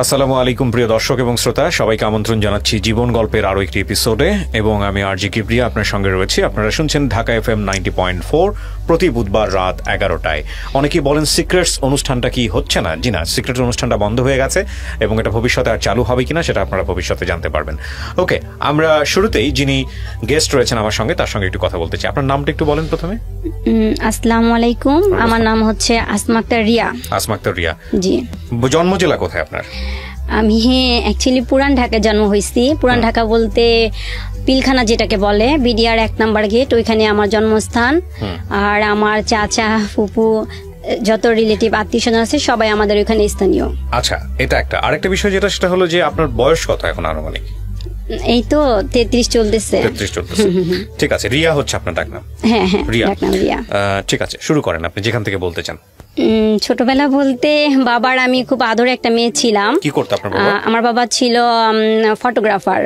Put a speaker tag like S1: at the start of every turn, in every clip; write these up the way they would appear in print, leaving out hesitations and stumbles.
S1: আসসালামু আলাইকুম প্রিয় দর্শক এবং শ্রোতা, সবাইকে আমন্ত্রণ জানাচ্ছি জীবন গল্পের আরও একটি এপিসোডে এবং আমি আরজি কিবরিয়া আপনার সঙ্গে রয়েছি। আপনারা শুনছেন ঢাকা FM 90.4 প্রতি বুধবার রাত 11টায়। অনেকেই বলেন সিক্রেটস অনুষ্ঠানটা কি হচ্ছে না? জি না, সিক্রেটস অনুষ্ঠানটা বন্ধ হয়ে গেছে এবং এটা ভবিষ্যতে আর চালু হবে কিনা সেটা আপনারা ভবিষ্যতে জানতে পারবেন। ওকে, আমরা শুরুতেই যিনি গেস্ট রয়েছেন আমার সঙ্গে তার সঙ্গে একটু কথা বলতে চাই। আপনার নামটা একটু বলেন প্রথমে।
S2: আসসালামু আলাইকুম, আমার নাম হচ্ছে আসমা আক্তার রিয়া।
S1: আসমা আক্তার রিয়া,
S2: জি।
S1: জন্ম জেলা কোথায় আপনার?
S2: আমি অ্যাকচুয়ালি পুরান ঢাকায় জন্ম হয়েছি। পুরান ঢাকা বলতে পিলখানা যেটাকে বলে, বিডিআর 1 নম্বর গেট, ওইখানে আমার জন্মস্থান। আর আমার চাচা ফুপু যত রিলেটিভ আত্মীয় স্বজন আছে সবাই আমাদের ওইখানে স্থানীয়।
S1: আচ্ছা, এটা একটা। আরেকটা বিষয় যেটা সেটা হলো যে আপনার বয়স কত এখন আনুমানিক?
S2: এই তো 33 চলতেছে।
S1: 33 চলতেছে, ঠিক আছে। রিয়া হচ্ছে আপনার ডাকনাম?
S2: হ্যাঁ হ্যাঁ,
S1: রিয়া।
S2: ডাকনাম রিয়া।
S1: ঠিক আছে, শুরু করেন আপনি যেখান থেকে বলতে চান।
S2: ছোটবেলা বলতে বাবার আমি খুব আদরে একটা মেয়ে ছিলাম।
S1: কি করতো আপনার বাবা?
S2: আমার বাবা ছিল ফটোগ্রাফার।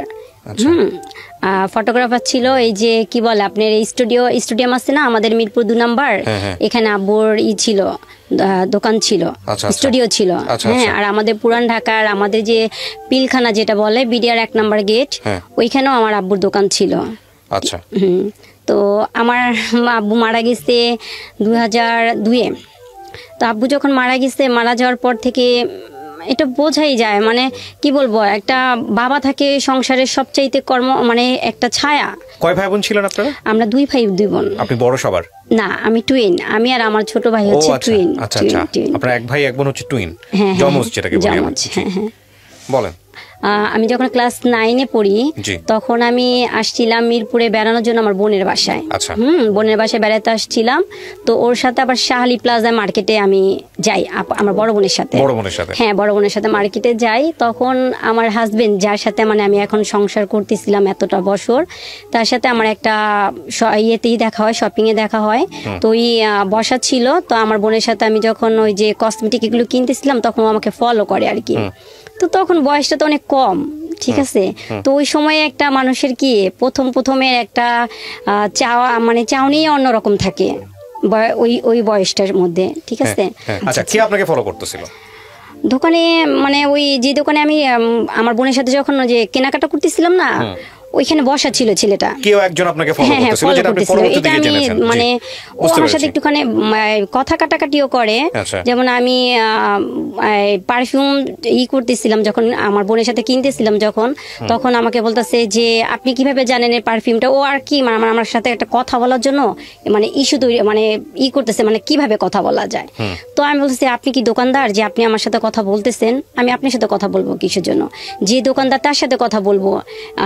S2: ফটোগ্রাফার ছিল। এই যে কি বলে আপনার এই স্টুডিয়াম আছে না আমাদের মিরপুর 2 নাম্বার, এখানে আব্বুর ছিল, দোকান ছিল, স্টুডিও ছিল। হ্যাঁ, আর আমাদের পুরান ঢাকার আমাদের যে পিলখানা যেটা বলে বিডিআর 1 নাম্বার গেট, ওইখানেও আমার আব্বুর দোকান ছিল।
S1: আচ্ছা।
S2: তো আমার আব্বু মারা গেছে 2002-এ। তো আব্বু যখন মারা গেছে, মারা যাওয়ার পর থেকে এটা বোঝাই যায়, মানে কি বলবো, একটা বাবা থাকে সংসারের সবচাইতে মানে একটা ছায়া।
S1: কয় ভাই বোন ছিলেন আপনারা?
S2: আমরা 2 ভাই 2 বোন।
S1: আপনি বড় সবার?
S2: না, আমি টুইন। আমি আর আমার ছোট ভাই হচ্ছে টুইন।
S1: আচ্ছা আচ্ছা, আপনারা 1 ভাই 1 বোন হচ্ছে টুইন, জমজ যেটাকে বলি আমরা। বলেন।
S2: আমি যখন ক্লাস 9-এ পড়ি তখন আমি আসছিলাম মিরপুরে বেড়ানোর জন্য আমার বোনের বাসায়। বোনের বাসায় বেড়াতে আসছিলাম। তো ওর সাথে আবার শাহালি প্লাজা মার্কেটে আমি যাই আমার বড় বোনের সাথে। হ্যাঁ, বড় বোনের সাথে মার্কেটে যাই। তখন আমার হাজবেন্ড, যার সাথে মানে আমি এখন সংসার করতেছিলাম এতটা বছর, তার সাথে আমার একটা ইয়েতেই দেখা হয়, শপিংয়ে দেখা হয়। তো ওই বসা ছিল। তো আমার বোনের সাথে আমি যখন ওই যে কসমেটিক এগুলো কিনতেছিলাম তখন ও আমাকে ফলো করে আর কি। তো তখন বয়সটা তো অনেক কম, ঠিক আছে। তো ওই সময় একটা মানুষের কি প্রথমের একটা চাওয়া, মানে চাউনি অন্যরকম থাকে ওই বয়সটার মধ্যে, ঠিক আছে।
S1: আচ্ছা, কে আপনাকে ফলো করতেছিল?
S2: দোকানে, মানে ওই যে দোকানে আমি আমার বোনের সাথে যখন যে কেনাকাটা করতেছিলাম না, ওইখানে বসা ছিল ছেলেটা।
S1: কেউ একজন আপনাকে ফলো করতেছিল, যেটা আপনি পরবর্তীতে
S2: এটা আমি মানে ও আমার সাথে একটুখানি কথা কাটাকাটিও করে। যেমন আমি পারফিউম করতেছিলাম যখন আমার বোনের সাথে কিনতেছিলাম যখন, তখন আমাকে বলতেছে যে আপনি কিভাবে জানেন এই পারফিউমটা। ও আর কি মানে আমার সাথে একটা কথা বলার জন্য মানে ইস্যু তৈরি মানে করতেছে, মানে কিভাবে কথা বলা যায়। তো আমি বলতেছি আপনি কি দোকানদার যে আপনি আমার সাথে কথা বলতেছেন? আমি আপনার সাথে কথা বলবো কিসের জন্য? যে দোকানদার তার সাথে কথা বলবো,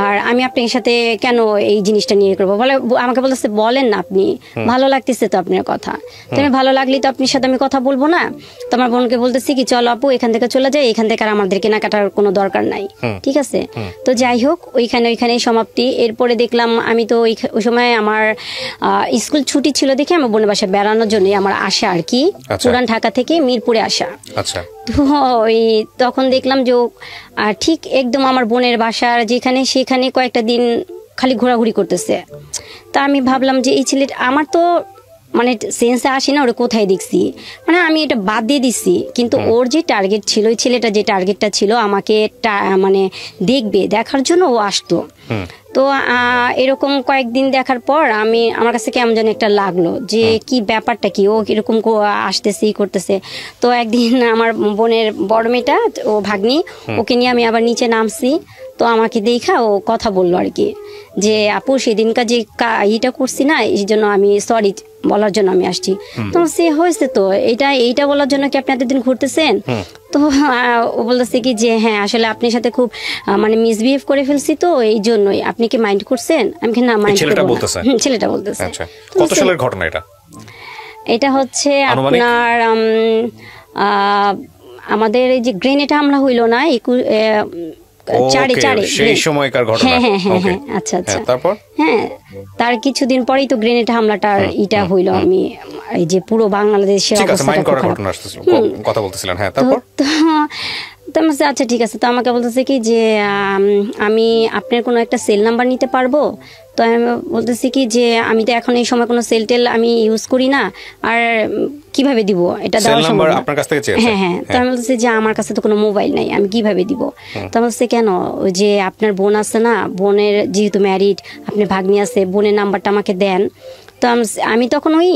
S2: আর আমি আপনার সাথে কেন এই জিনিসটা নিয়ে করবো? বলে আমাকে বলতেছে বলেন না আপনি, ভালো লাগতেছে তো আপনার কথা। তুমি ভালো লাগলে তো আপনার সাথে আমি কথা বলবো না। তো আমার বোনকে বলতেছি কি চলো আপু এখান থেকে চলে যাই, এখান থেকে আর আমাদের কেনাকাটার কোনো দরকার নাই, ঠিক আছে। তো যাই হোক, ওইখানেই সমাপ্তি। এরপরে দেখলাম আমি তো ওই সময় আমার স্কুল ছুটি ছিল দেখে আমার বোনের বাসায় বেড়ানোর জন্য আমার আসা আর কি, পুরান ঢাকা থেকে মিরপুরে আসা। তো ওই তখন দেখলাম যে ঠিক একদম আমার বোনের বাসার যেখানে সেখানে কয়েকটা দিন খালি ঘোরাঘুরি করতেছে। তা আমি ভাবলাম যে এই ছেলেটা আমার তো মানে সেন্সে আসি না ওরা কোথায় দেখছি, মানে আমি এটা বাদ দিয়ে দিচ্ছি। কিন্তু ওর যে টার্গেট ছিল, ওই ছেলেটা যে টার্গেটটা ছিল আমাকে মানে দেখার জন্য ও আসতো। তো এরকম কয়েকদিন দেখার পর আমার কাছে কেমন যেন একটা লাগলো যে কি ব্যাপারটা কি, ও এরকম আসতেছে করতেছে। তো একদিন আমার বোনের বড় মেয়েটা, ও ভাগ্নি, ওকে নিয়ে আমি আবার নিচে নামছি। তো আমাকে দেখা ও কথা বললো আর কি যে আপু সেদিনকার যে ইটা করছি না, এই জন্য আমি সরি বলার জন্য আমি আসছি। তো সে হয়েছে তো এইটা বলার জন্য কি আপনি এতদিন ঘুরতেছেন? তো ও বলতেছে কি যে হ্যাঁ আসলে আপনার সাথে খুব মানে মিসবিহেভ করে ফেলছি, তো এই জন্যই আপনি কি মাইন্ড করছেন? আমি কি না মাইন্ড করব না। ছেলেটা বলতেছে।
S1: আচ্ছা, কত সালের ঘটনা এটা?
S2: এটা হচ্ছে আপনার আমাদের এই যে গ্রেনেড হামলা হইলো না সেই সময়কার ঘটনা। হ্যাঁ, আচ্ছা আচ্ছা। তারপর তার কিছুদিন পরেই তো গ্রেনেড হামলাটার ইটা হইলো। আমি এই যে পুরো বাংলাদেশের অবস্থা
S1: কথা বলতেছিলেন। হ্যাঁ, তারপর
S2: তো আমি বলছি আচ্ছা ঠিক আছে। তো আমাকে বলতেছে কি যে আমি আপনার কোনো একটা সেল নাম্বার নিতে পারবো? তো আমি বলতেছি কি যে আমি তো এখন এই সময় কোনো সেল টেল আমি ইউজ করি না, আর কিভাবে দিব এটা দেওয়া সম্ভব না।
S1: আপনার কাছ থেকে চেয়েছে?
S2: হ্যাঁ হ্যাঁ। তো আমি বলতেছি যে আমার কাছে তো কোনো মোবাইল নাই, আমি কিভাবে দিব? তো আমি বলছি কেন, ওই যে আপনার বোন আছে না, বোনের যেহেতু ম্যারিড, আপনার ভাগ্নি আছে, বোনের নাম্বারটা আমাকে দেন। তো আমি তখন ওই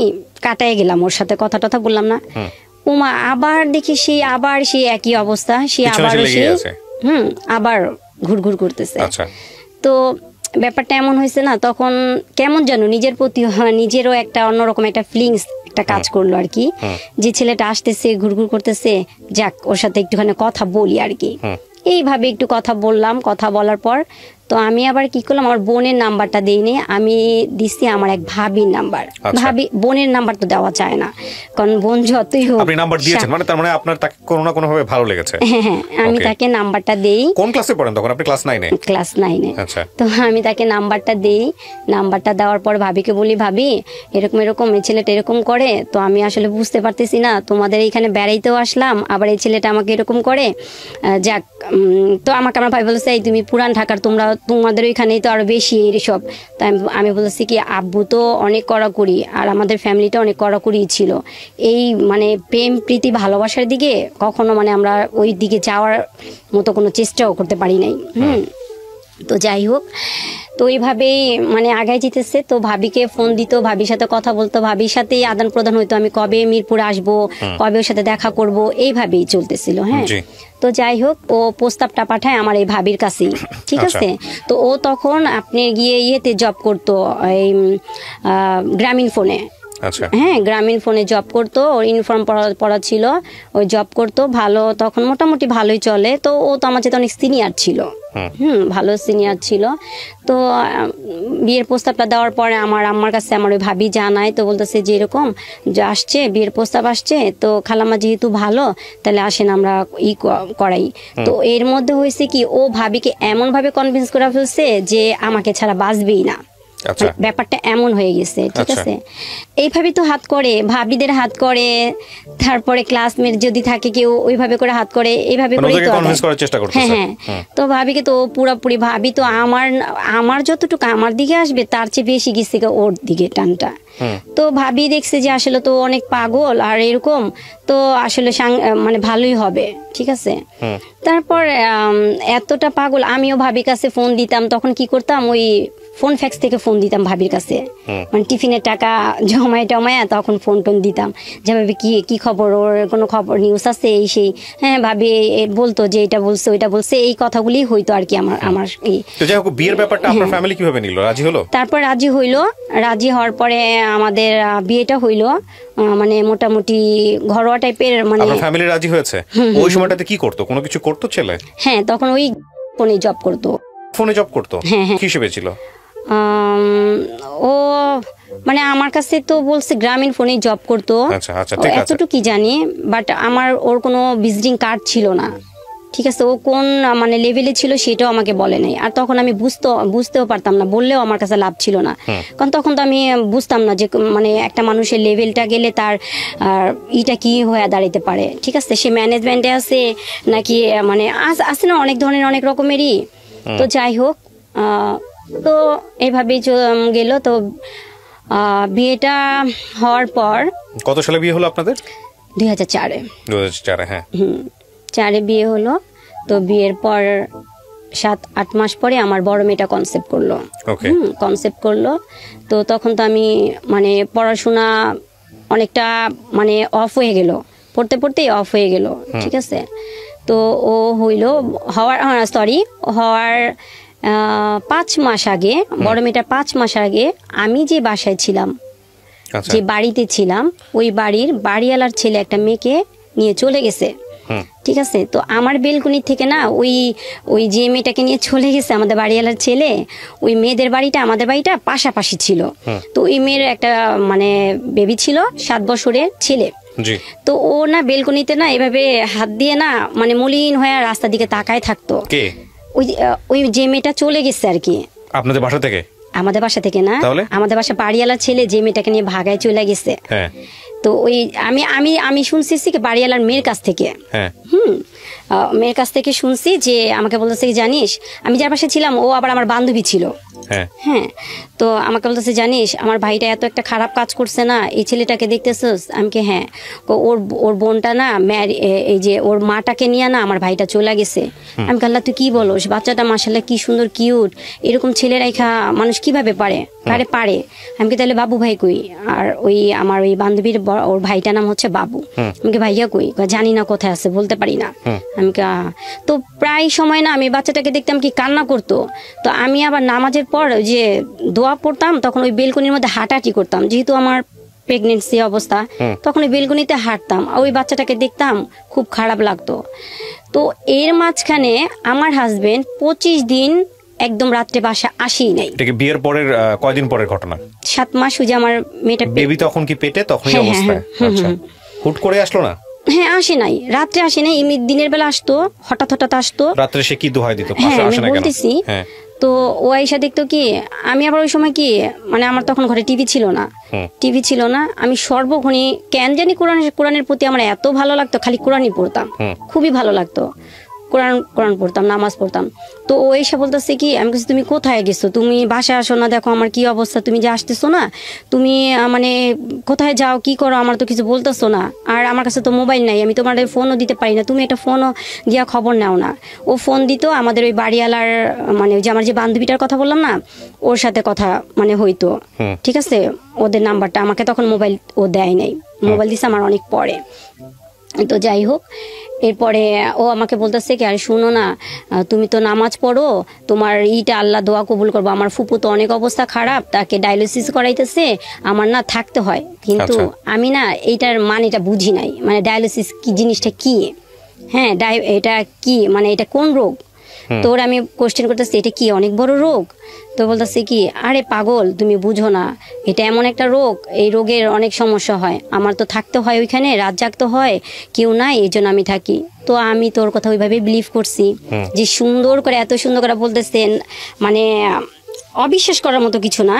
S2: কাটায় গেলাম, ওর সাথে কথা টথা বললাম না। উমা আবার দেখি আবার সেই একই অবস্থা, আবার ঘুরঘুর করতেছে। তো ব্যাপারটা এমন হয়েছে না, তখন কেমন যেন নিজের প্রতি নিজেরও একটা অন্যরকম একটা ফিলিংস একটা কাজ করলো আর কি, যে ছেলেটা আসতেছে ঘুরঘুর করতেছে, যাক ওর সাথে একটুখানি কথা বলি আর কি। এইভাবে একটু কথা বললাম, কথা বলার পর তো আমি আবার কি করলাম, আমার বোনের নাম্বারটা দিইনি, আমি দিছি আমার এক ভাবির নাম্বার। ভাবি বোনের নাম্বার তো দেওয়া যায় না, কারণ বোন যতই হোক।
S1: আপনি নাম্বার দিয়েছেন মানে তার মানে আপনার তাকে কোনো না কোনো ভাবে ভালো লেগেছে।
S2: হ্যাঁ হ্যাঁ, আমি তাকে নাম্বারটা দেই।
S1: কোন ক্লাসে পড়েন তখন আপনি? ক্লাস 9 এ?
S2: ক্লাস 9 এ।
S1: আচ্ছা।
S2: তো আমি তাকে নাম্বারটা দেই, নাম্বারটা দেওয়ার পর ভাবিকে বলি, ভাবি এরকম এরকম এই ছেলেটা এরকম করে, তো আমি আসলে বুঝতে পারতেছি না, তোমাদের এইখানে বেড়াইতেও আসলাম, আবার এই ছেলেটা আমাকে এরকম করে, যাক। তো আমাকে আমার ভাই বলেছে, এই তুমি পুরান ঢাকার, তোমাদের ওইখানেই তো আরো বেশি এইসব। তাই আমি বলেছি কি, আব্বু তো অনেক কড়াকড়ি, আর আমাদের ফ্যামিলিটা অনেক কড়াকড়ি ছিল, এই মানে প্রেম প্রীতি ভালোবাসার দিকে কখনো মানে আমরা ওই দিকে যাওয়ার মতো কোনো চেষ্টাও করতে পারি নাই। তো যাই হোক, তো এইভাবেই মানে আগায় যেতেছে। তো ভাবিকে ফোন দিত, ভাবির সাথে কথা বলতো, ভাবির সাথেই আদান প্রদান হইতো, আমি কবে মিরপুরে আসবো, কবে ওর সাথে দেখা করব, এইভাবেই চলতেছিল। হ্যাঁ, তো যাই হোক, ও প্রস্তাবটা পাঠায় আমার এই ভাবির কাছেই, ঠিক আছে। তো ও তখন আপনি গিয়ে ইয়েতে জব করতো, এই গ্রামীণ ফোনে। হ্যাঁ, গ্রামীণ ফোনে জব করতো, ওর ইউনিফর্ম পরা ছিল, ওই জব করতো ভালো, তখন মোটামুটি ভালোই চলে। তো ও তো আমার চেয়ে অনেক সিনিয়র ছিল, ভালো সিনিয়র ছিল। তো বিয়ের প্রস্তাবটা দেওয়ার পরে আমার আম্মার কাছে আমার ওই ভাবি জানায়, তো বলতেছে যে এরকম যে আসছে, বিয়ের প্রস্তাব আসছে, তো খালাম্মা যেহেতু ভালো, তাহলে আসেন আমরা করাই। তো এর মধ্যে হয়েছে কি, ও ভাবিকে এমন ভাবে কনভিন্স করে ফেলছে যে আমাকে ছাড়া বাঁচবেই না। ব্যাপারটা এমন হয়ে গেছে, ঠিক আছে। এইভাবে তো হাত করে, ভাবিদের হাত করে, তারপরে ক্লাসমেট যদি থাকে কেউ ওইভাবে করে হাত করে, এইভাবে করে তো হ্যাঁ হ্যাঁ। তো ভাবিকে তো পুরোপুরি, ভাবি তো আমার যতটুকু আমার দিকে আসবে তার চেয়ে বেশি গেছে ওর দিকে টানটা। তো ভাবি দেখছে যে আসলে তো অনেক পাগল আর এরকম, তো আসলে মানে ভালোই হবে, ঠিক আছে। তারপর এতটা পাগল, আমিও ভাবির কাছে ফোন দিতাম, তখন কি করতাম, ওই ফোন ফ্যাক্স থেকে ফোন দিতাম ভাবির কাছে, মানে টিফিনের টাকা জমায় টমায়া তখন ফোন টোন দিতাম, যে ভাবি কি খবর, ওর কোনো খবর নিউজ আছে এই সেই। হ্যাঁ, ভাবি বলতো যে এটা বলছে ওইটা বলছে, এই কথাগুলি হইতো আর কি আমার
S1: বিয়ের ব্যাপারটা আপনার ফ্যামিলি কিভাবে নিল, রাজি হলো?
S2: তারপর রাজি হইলো, রাজি হওয়ার পরে আমাদের বিয়েটা হইলো, মানে মোটামুটি ঘরোয়া টাইপের। মানে
S1: ফ্যামিলি রাজি হয়েছে? ওই সময়টাতে কি করতো, কোনো কিছু করতো ছেলে?
S2: হ্যাঁ, তখন ওই ফোনে জব করতো।
S1: ফোনে জব করতো? হ্যাঁ হ্যাঁ। কি হিসেবে ছিল
S2: ও? মানে আমার কাছে তো বলছে গ্রামীণ ফোনে জব করতো, এতটুকু জানি, বাট আমার ওর কোনো ভিজিটিং কার্ড ছিল না, ঠিক আছে। ও কোন মানে লেভেলে ছিল সেটাও আমাকে বলে নাই, আর তখন আমি বুঝতেও পারতাম না, বললেও আমার কাছে লাভ ছিল না, কারণ তখন তো আমি বুঝতাম না যে মানে একটা মানুষের লেভেলটা গেলে তার ইটা কি হয়ে দাঁড়াইতে পারে, ঠিক আছে। সে ম্যানেজমেন্টে আছে নাকি, মানে আছে না অনেক ধরনের, অনেক রকমেরই। তো যাই হোক, তো এইভাবেই গেল। তো বিয়েটা হওয়ার পর,
S1: কত সালে বিয়ে হলো আপনাদের?
S2: 2004-এ।
S1: 2004-এ, হ্যাঁ।
S2: 4-এ বিয়ে হলো। তো বিয়ের পর 7-8 মাস পরে আমার বড় মেয়েটা কনসেপ্ট করলো। তো তখন তো আমি মানে পড়াশোনা অনেকটা মানে অফ হয়ে গেল, পড়তেই অফ হয়ে গেল, ঠিক আছে। তো ও হওয়ার 5 মাস আগে, বড় মেয়েটার 5 মাস আগে আমি যে বাসায় ছিলাম, যে বাড়িতে ছিলাম, ওই বাড়িওয়ালার ছেলে একটা মেয়েকে নিয়ে চলে গেছে, ঠিক আছে। তো আমার বেলকুনি থেকে না, ওই যে মেয়েটাকে নিয়ে চলে গেছে আমাদের বাড়িওয়ালার ছেলে, ওই মেয়েদের বাড়িটা আমাদের বাড়িটা পাশাপাশি ছিল। তো ওই মেয়ের একটা মানে বেবি ছিল, 7 বছরের ছেলে। তো ও না বেলকুনিতে না এভাবে হাত দিয়ে না, মানে মলিন হয়ে রাস্তার দিকে তাকায় থাকতো। ওই যে মেয়েটা চলে গেছে আর কি।
S1: আপনাদের বাসা থেকে? আমাদের
S2: বাসা থেকে না, আমাদের বাসা বাড়িওয়ালার ছেলে যে মেয়েটাকে নিয়ে ভাগায় চলে গেছে। তো ওই আমি শুনছি কি বাড়িওয়ালার মেয়ের কাছ থেকে। মেয়ের কাছ থেকে শুনছি যে আমাকে বলতেছে কি জানিস, আমি যার পাশে ছিলাম ও আবার আমার বান্ধবী ছিল। হ্যাঁ, তো আমাকে বলতেছে জানিস আমার ভাইটা এত একটা খারাপ কাজ করছে না, এই ছেলেটাকে দেখতেছস? আমি কি হ্যাঁ। ওর বোনটা না এই যে ওর মাটাকে নিয়ে না আমার ভাইটা চলে গেছে। আমি কাল্লা তুই কি বলোস, বাচ্চাটা মাশাআল্লাহ কি সুন্দর কিউট, এরকম ছেলে রাইখা মানুষ কিভাবে পারে? পারে। আমি কি তাহলে বাবু ভাই কই? আর ওই আমার ওই বান্ধবীর ওর ভাইটার নাম হচ্ছে বাবু। আমি কি ভাইয়া কই? জানি না কোথায় আছে, বলতে পারি না। আমি তো প্রায় সময় না আমি বাচ্চাটাকে দেখতাম কি কান্না করতো, তো আমি আবার নামাজের পর যে দোয়া পড়তাম তখন ওই বেলকনির মধ্যে হাঁটাহাঁটি করতাম, যেহেতু আমার প্রেগনেন্সি অবস্থা, তখন ওই বেলকনিতে হাঁটতাম, ওই বাচ্চাটাকে দেখতাম, খুব খারাপ লাগতো। তো এর মাঝখানে আমার হাজবেন্ড 25 দিন একদম রাত্রে বাসা আসেই নাই।
S1: এটা কি বিয়ের পরের কয়দিন পরের ঘটনা?
S2: 7 মাস যে আমার মেয়েটা
S1: বেবি তখন কি পেটে, তখনই অবস্থা? আচ্ছা, হুট করে আসলো না?
S2: হ্যাঁ, আসে নাই, রাত্রে আসে নাই, এমনি দিনের বেলা আসতো, হঠাৎ আসতো।
S1: রাত্রে সে কি দোহাই দিত?
S2: হ্যাঁ, আমি বলতেছি। তো ও আইসা দেখতো কি, আমি আবার ওই সময় কি মানে আমার তখন ঘরে টিভি ছিল না, আমি সর্বক্ষণে কেন জানি কোরআনের প্রতি আমার এত ভালো লাগতো, খালি কোরআনই পড়তাম, খুবই ভালো লাগতো, কোরআন পড়তাম, নামাজ পড়তাম। তো ও এসে বলতেছে কি, আমি বলছি তুমি কোথায় গেছো, তুমি বাসায় আসো না, দেখো আমার কি অবস্থা, তুমি যে আসতেছো না, তুমি মানে কোথায় যাও, কি করো, আমার তো কিছু বলতেছো না, আর আমার কাছে তো মোবাইল নাই, আমি তোমার ফোনও দিতে পারি না, তুমি একটা ফোনও দিয়া খবর নাও না। ও ফোন দিত আমাদের ওই বাড়িওয়ালার, মানে যে আমার যে বান্ধবীটার কথা বললাম না, ওর সাথে কথা মানে হইতো, ঠিক আছে, ওদের নাম্বারটা আমাকে তখন মোবাইল ও দেয় নাই, মোবাইল দিছে আমার অনেক পরে। তো যাই হোক, এরপরে ও আমাকে বলতেছে কি, আরে শুনো না, তুমি তো নামাজ পড়ো, তোমার ইটা আল্লাহ দোয়া কবুল করবো, আমার ফুপু তো অনেক অবস্থা খারাপ, তাকে ডায়ালিসিস করাইতেছে, আমার না থাকতে হয়, কিন্তু আমি না এইটার মানেটা বুঝি নাই, মানে ডায়ালিসিস কি জিনিসটা কি, হ্যাঁ এটা কি, মানে এটা কোন রোগ? তো ওরা আমি কোশ্চেন করতেছি এটা কি অনেক বড় রোগ? তো বলতেছে কি, আরে পাগল তুমি বুঝো না, এটা এমন একটা রোগ, এই রোগের অনেক সমস্যা হয়, আমার তো থাকতে হয় ওইখানে, রাত জাগতে হয়, কেউ নাই, এই জন্য আমি থাকি। তো আমি তোর কথা ওইভাবে বিলিভ করছি, যে সুন্দর করে এত সুন্দর করে বলতেছেন, মানে অবিশ্বাস করার মতো কিছু না।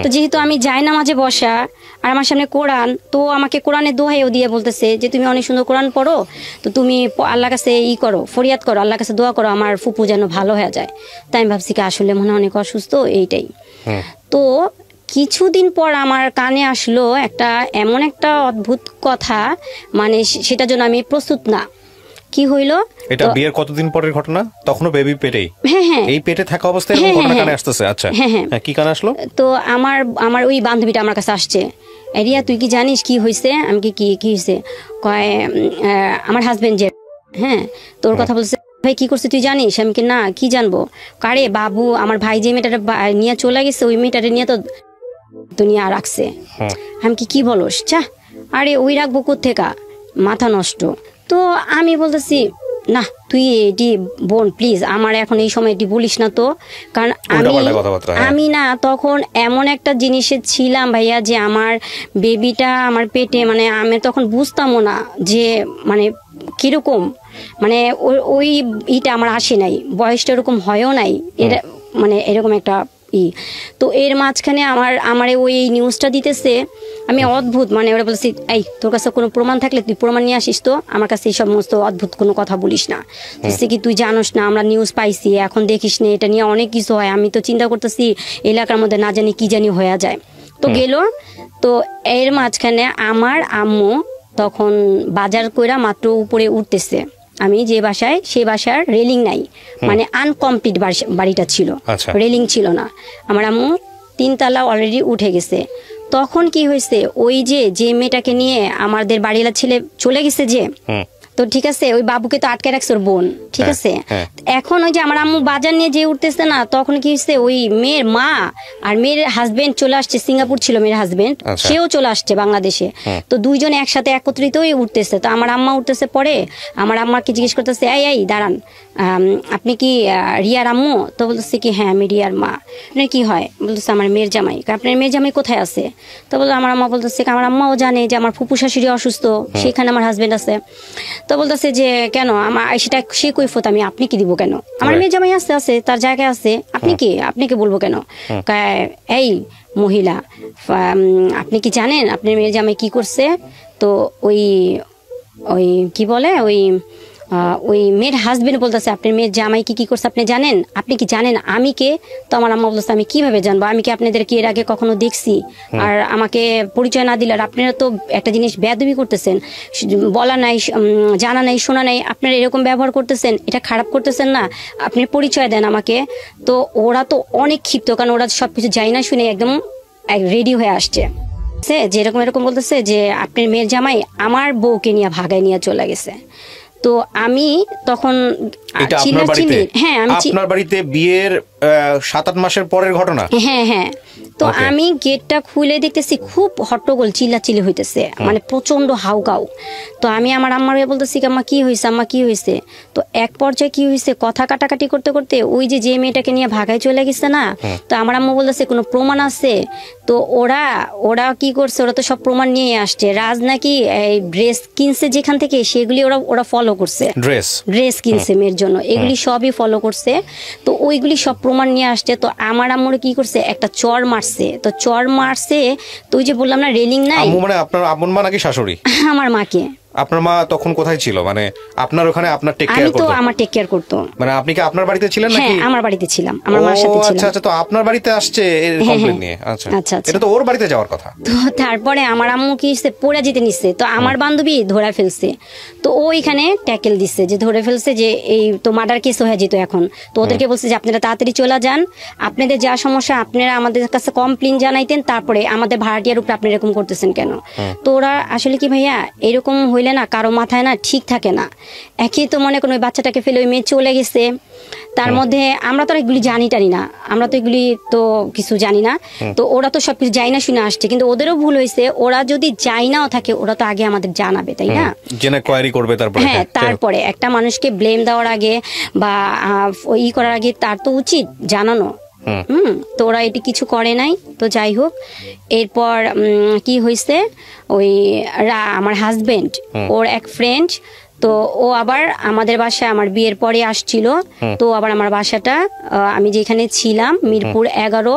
S2: তো যেহেতু আমি যাই না মাঝে বসা, আর আমার সামনে কোরআন, তো আমাকে কোরআনের দোহাইও দিয়ে বলতেছে যে তুমি অনেক সুন্দর কোরআন পড়ো, তো তুমি আল্লাহর কাছে করো, ফরিয়াদ করো, আল্লাহর কাছে দোয়া করো, আমার ফুপু যেন ভালো হয়ে যায়। তাই আমি ভাবছি কি আসলে মনে হয় অনেক অসুস্থ, এইটাই। তো কিছুদিন পর আমার কানে আসলো এমন একটা অদ্ভুত কথা, মানে সেটার জন্য আমি প্রস্তুত না। কি হইলো?
S1: এটা বিয়ের কতদিন পরের ঘটনা? তখনও বেবি পেটেই? হ্যাঁ, এই পেটে থাকা অবস্থায় এরকম ঘটনা কানে আসতেছে? আচ্ছা, হ্যাঁ, কি কানে আসলো?
S2: তো আমার ওই বান্ধবীটা আমার কাছে আসছে, রিয়া তুই কি জানিস কি হয়েছে? আমি কি হয়েছে? কয় আমার হাজবেন্ড যে, হ্যাঁ, তোর কথা বলছে, ভাই কি করছে তুই জানিস? আমি কি না, কি জানবো? কারে বাবু, আমার ভাই যে মেয়েটারে নিয়ে চলে গেছে, ওই মেয়েটারে নিয়ে তো নিয়ে রাখছে। আমি কি বলস? চা, আরে ওই রাখবো কোত্থেকা, মাথা নষ্ট। তো আমি বলতেছি না, তুই এটি বোন প্লিজ আমার এখন এই সময় এটি বলিস না তো, কারণ আমি না তখন এমন একটা জিনিসে ছিলাম ভাইয়া, যে আমার বেবিটা আমার পেটে, মানে আমি তখন বুঝতামও না যে মানে কিরকম, মানে ওই ইটা আমার আসে নাই, বয়সটা এরকম হয়ও নাই, এটা মানে এরকম একটা তো এর মাঝখানে আমার ওই নিউজটা দিতেছে, আমি অদ্ভুত, মানে ওরা বলছি এই তোর কাছে কোনো প্রমাণ থাকলে তুই প্রমাণ নিয়ে আসিস, তো আমার কাছে এই সমস্ত অদ্ভুত কোনো কথা বলিস না, কি তুই জানোস না আমরা নিউজ পাইছি, এখন দেখিস না, এটা নিয়ে অনেক কিছু হয়, আমি তো চিন্তা করতেছি এলাকার মধ্যে না জানি কি জানি হয়ে যায়। তো গেল, তো এর মাঝখানে আমার আম্মু তখন বাজার কইরা মাত্র উপরে উঠতেছে, আমি যে বাসায়, সেই বাসার রেলিং নাই, মানে আনকমপ্লিট বাড়িটা ছিল, রেলিং ছিল না, আমার আম্মু 3 তলা অলরেডি উঠে গেছে। তখন কি হয়েছে, ওই যে মেয়েটাকে নিয়ে আমাদের বাড়িওয়ালা ছেলে চলে গেছে যে, তো ঠিক আছে, ওই বাবুকে তো আটকে রাখছে ওর বোন, ঠিক আছে। এখন ওই যে আমার আম্মু বাজার নিয়ে যে উঠতেছে না, তখন কি হয়েছে, ওই মেয়ের মা আর মেয়ের হাজবেন্ড চলে আসছে, সিঙ্গাপুর ছিল মেয়ের হাজবেন্ড, সেও চলে আসছে বাংলাদেশে, তো দুইজন একসাথে একত্রিত হয়ে উঠতেছে। তো আমার আম্মা উঠতেছে, পরে আমার আম্মাকে জিজ্ঞেস করতেছে, এই দাঁড়ান, আপনি কি রিয়ার আম্মু? তো বলতেছে কি হ্যাঁ আমি রিয়ার মা। আপনার কি হয়? বলতেছে আমার মেয়ের জামাই। আপনার মেয়ের জামাই কোথায় আছে? তো বলতো আমার আম্মা বলতেছে আমার আম্মাও জানে যে আমার ফুপু শাশুড়ি অসুস্থ, সেখানে আমার হাজবেন্ড আছে। তো বলতেছে যে কেন আমার সেটা সে কৈফত আমি আপনি কি দিব কেন? আমার মেয়ের জামাই আছে তার জায়গায় আছে, আপনাকে বলবো কেন? এই মহিলা, আপনি কি জানেন আপনার মেয়ের জামাই কি করছে? তো ওই কি বলে, ওই ওই মেয়ের হাজবেন্ড বলতেছে আপনার মেয়ের জামাই কি করছে আপনি জানেন, আপনি কি জানেন আমি কে? তো আমার আম্মা বলতেছে আমি কিভাবে জানবো, আমি কি আপনাদের কি এর আগে কখনো দেখছি, আর আমাকে পরিচয় না দিলে, আর আপনারা তো একটা জিনিস বেয়াদবি করতেছেন, বলা নাই, জানা নাই, শোনা নাই, আপনারা এরকম ব্যবহার করতেছেন, এটা খারাপ করতেছেন না, আপনি পরিচয় দেন আমাকে। তো ওরা তো অনেক ক্ষিপ্ত, কারণ ওরা সবকিছু যাই না শুনে একদম রেডি হয়ে আসছে, যেরকম এরকম বলতেছে যে আপনার মেয়ের জামাই আমার বউকে নিয়ে ভাগায় নিয়ে চলে গেছে। তো আমি তখন
S1: হ্যাঁ আপনার বাড়িতে বিয়ের 7-8 মাসের পরের ঘটনা।
S2: হ্যাঁ তো আমি গেটটা খুলে দেখতেছি খুব হট্টগোল, চিল্লাচিল্লি হইতেছে, মানে প্রচন্ড হাউকাউ। তো আমি আমার আম্মার বলতেছি আম্মা কি হয়েছে, আম্মা কি হয়েছে? তো এক পর্যায়ে কি হয়েছে, কথা কাটাকাটি করতে করতে ওই যে মেয়েটাকে নিয়ে ভাগায় চলে গেছে না, তো আমার আম্মা বলতেছে কোনো প্রমাণ আছে? তো ওরা কি করছে, ওরা তো সব প্রমাণ নিয়ে আসছে। রাজ নাকি এই ড্রেস কিনছে যেখান থেকে, সেগুলি ওরা ফলো করছে, ড্রেস কিনছে মেয়ের জন্য, এগুলি সবই ফলো করছে। তো ওইগুলি সব প্রমাণ নিয়ে আসছে। তো আমার আম্মুর কি করছে, একটা চর মারছে। তো চর মারছে, তো ওই যে বললাম না রেলিং নাই,
S1: মানে আপনার আপন মা নাকি শাশুড়ি?
S2: আমার মাকে।
S1: আপনার মা তখন কোথায় ছিল, মানে আপনার ওখানে আপনার টেক কেয়ার করতো?
S2: আমার টেক কেয়ার করতো।
S1: মানে আপনি কি আপনার বাড়িতে ছিলেন নাকি?
S2: হ্যাঁ আমার বাড়িতে ছিলাম, আমার মার সাথে ছিলাম।
S1: আচ্ছা তো আপনার বাড়িতে আসছে এর কমপ্লেইন নিয়ে? আচ্ছা এটা তো ওর বাড়িতে যাওয়ার কথা।
S2: তো তারপরে আমার আম্মু কি পড়ে যেতে নিচ্ছে, তো আমার বান্ধবী ধরে ফেলছে। তো ও এখানে ট্যাকেল দিচ্ছে যে ধরে ফেলছে যে এই তো মার্ডার কেস হয়ে যেত এখন। তো ওদেরকে বলছে যে আপনারা তাড়াতাড়ি চলে যান, আপনাদের যা সমস্যা আপনারা আমাদের কাছে কমপ্লেইন জানাইতেন, তারপরে আমাদের ভাড়াটিয়ার উপরে আপনি এরকম করতেছেন কেন? তো ওরা আসলে কি ভাইয়া এরকম হইলে না কারো মাথায় না ঠিক থাকে না। একই তো মনে করুন ওই বাচ্চাটাকে ফেলে ওই মেয়ে চলে গেছে, তার মধ্যে আমরা তো এগুলি জানি না, আমরা তো এগুলি তো কিছু জানি না। তো ওরা তো সবকিছু যাই না শুনে আসছে, কিন্তু ওদেরও ভুল হয়েছে। ওরা যদি যাই নাও থাকে ওরা তো আগে আমাদের জানাবে, তাই না?
S1: জেনে কোয়ারি করবে তারপরে।
S2: হ্যাঁ তারপরে একটা মানুষকে ব্লেম দেওয়ার আগে বা করার আগে তার তো উচিত জানানো। তো ওরা এটি কিছু করে নাই। তো যাই হোক, এরপর কি হয়েছে, ওই আমার হাজবেন্ড ওর এক ফ্রেন্ড, তো ও আবার আমাদের বাসায় আমার বিয়ের পরে আসছিল। তো আবার আমার বাসাটা আমি যেখানে ছিলাম মিরপুর 11,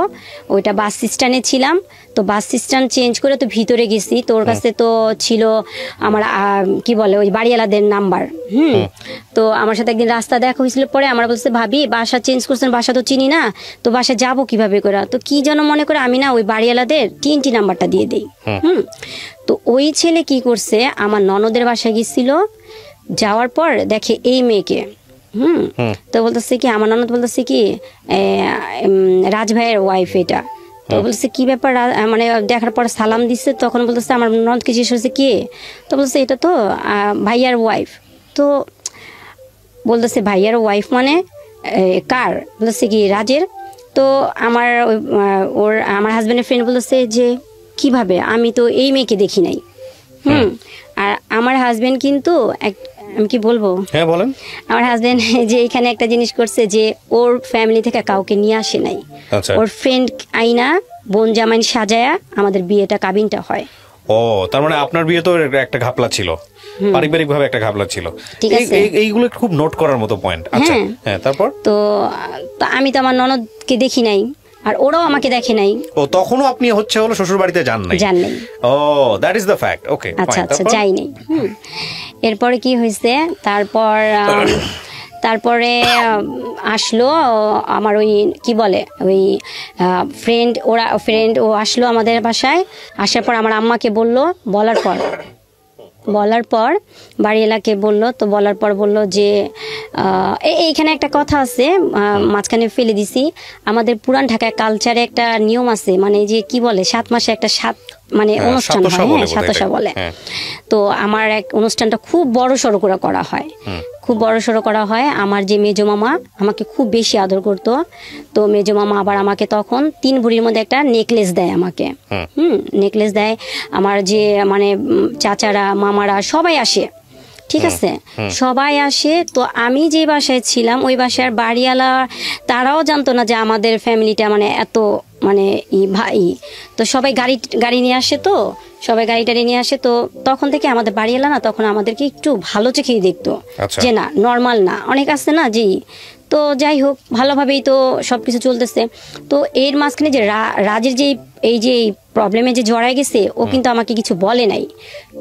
S2: ওইটা বাস স্ট্যান্ডে ছিলাম। তো বাস স্ট্যান্ড চেঞ্জ করে তো ভিতরে গেছি, তো ওর কাছে তো ছিল আমার কি বলে ওই বাড়িওয়ালাদের নাম্বার। তো আমার সাথে একদিন রাস্তা দেখা হয়েছিল, পরে আমার বলছে ভাবি বাসা চেঞ্জ করছেন, বাসা তো চিনি না, তো বাসা যাবো কিভাবে করে? তো কি যেন মনে করে আমি না ওই বাড়িওয়ালাদের 3টি নাম্বারটা দিয়ে দিই। তো ওই ছেলে কি করছে, আমার ননদের বাসায় গেছিল, যাওয়ার পর দেখে এই মেয়েকে। তো বলতেছে কি, আমার ননদ বলতেছে কি রাজ ভাইয়ের ওয়াইফ এটা। তো বলছে কি ব্যাপার, মানে দেখার পর সালাম দিচ্ছে। তখন বলতেছে আমার ননদকে জিজ্ঞেস করছে কে? তো বলছে এটা তো ভাইয়ার ওয়াইফ। তো বলতেছে ভাইয়ার ওয়াইফ মানে কার? বলতেছে কি রাজের। তো আমার হাজবেন্ডের ফ্রেন্ড বলতেছে যে কিভাবে, আমি তো এই মেয়েকে দেখি নাই। আর আমার হাজবেন্ড কিন্তু আমি কি বলবো,
S1: হ্যাঁ বলেন।
S2: আমার হাজবেন্ড যে এখানে একটা জিনিস করছে যে ওর ফ্যামিলি থেকে কাউকে নিয়ে আসে নাই, ওর ফ্রেন্ড আইনা বোন জামাই সাজায়া আমাদের বিয়েটা কাবিনটা হয়।
S1: ও তার মানে আপনার বিয়ে তো একটা ঘাপলা ছিল, পারিবারিক ভাবে একটা ঘাপলা ছিল। এইগুলো খুব নোট করার মতো পয়েন্ট। আচ্ছা হ্যাঁ তারপর?
S2: তো আমি তো আমার ননদকে দেখি নাই, আর ওরাও আমাকে দেখে নাই।
S1: ও তখনও আপনি হলো শ্বশুর বাড়িতে যান নাই? ও দ্যাট ইজ দ্য ফ্যাক্ট। ওকে
S2: আচ্ছা যাই নাই। এরপরে কি হয়েছে, তারপরে আসলো আমার ওই কি বলে ওই ফ্রেন্ড ও আসলো আমাদের বাসায়। আসার পর আমার আম্মাকে বলার পর বাড়িওয়ালাকে বললো। তো বলার পর বললো যে এইখানে একটা কথা আছে, মাঝখানে ফেলে দিছি, আমাদের পুরান ঢাকায় কালচারে একটা নিয়ম আছে, মানে যে কি বলে 7 মাসে একটা মানে অনুষ্ঠান হয়, হ্যাঁ সাতশা বলে। তো আমার এক অনুষ্ঠানটা খুব বড় সড়ো করে করা হয়, খুব বড় সড়ো করা হয়। আমার যে মেজো মামা আমাকে খুব বেশি আদর করতো। তো মেজো মামা আবার আমাকে তখন 3 ভরির মধ্যে একটা নেকলেস দেয় আমাকে। নেকলেস দেয়। আমার যে মানে চাচারা মামারা সবাই আসে, ঠিক আছে, সবাই আসে। তো আমি যে বাসায় ছিলাম ওই বাসার বাড়িওয়ালা তারাও জানতো না যে আমাদের ফ্যামিলিটা মানে এত মানে ভাই। তো সবাই গাড়ি নিয়ে আসে, তো সবাই গাড়ি নিয়ে আসে। তো তখন থেকে আমাদের বাড়িওয়ালা না তখন আমাদেরকে একটু ভালো চোখেই দেখতো, যে না নর্মাল না, অনেক আছে না জি। তো যাই হোক ভালোভাবেই তো সবকিছু চলতেছে। তো এর মাঝখানে যে রাজের যে এই যে প্রবলেমে যে জড়ায় গেছে, ও কিন্তু আমাকে কিছু বলে নাই,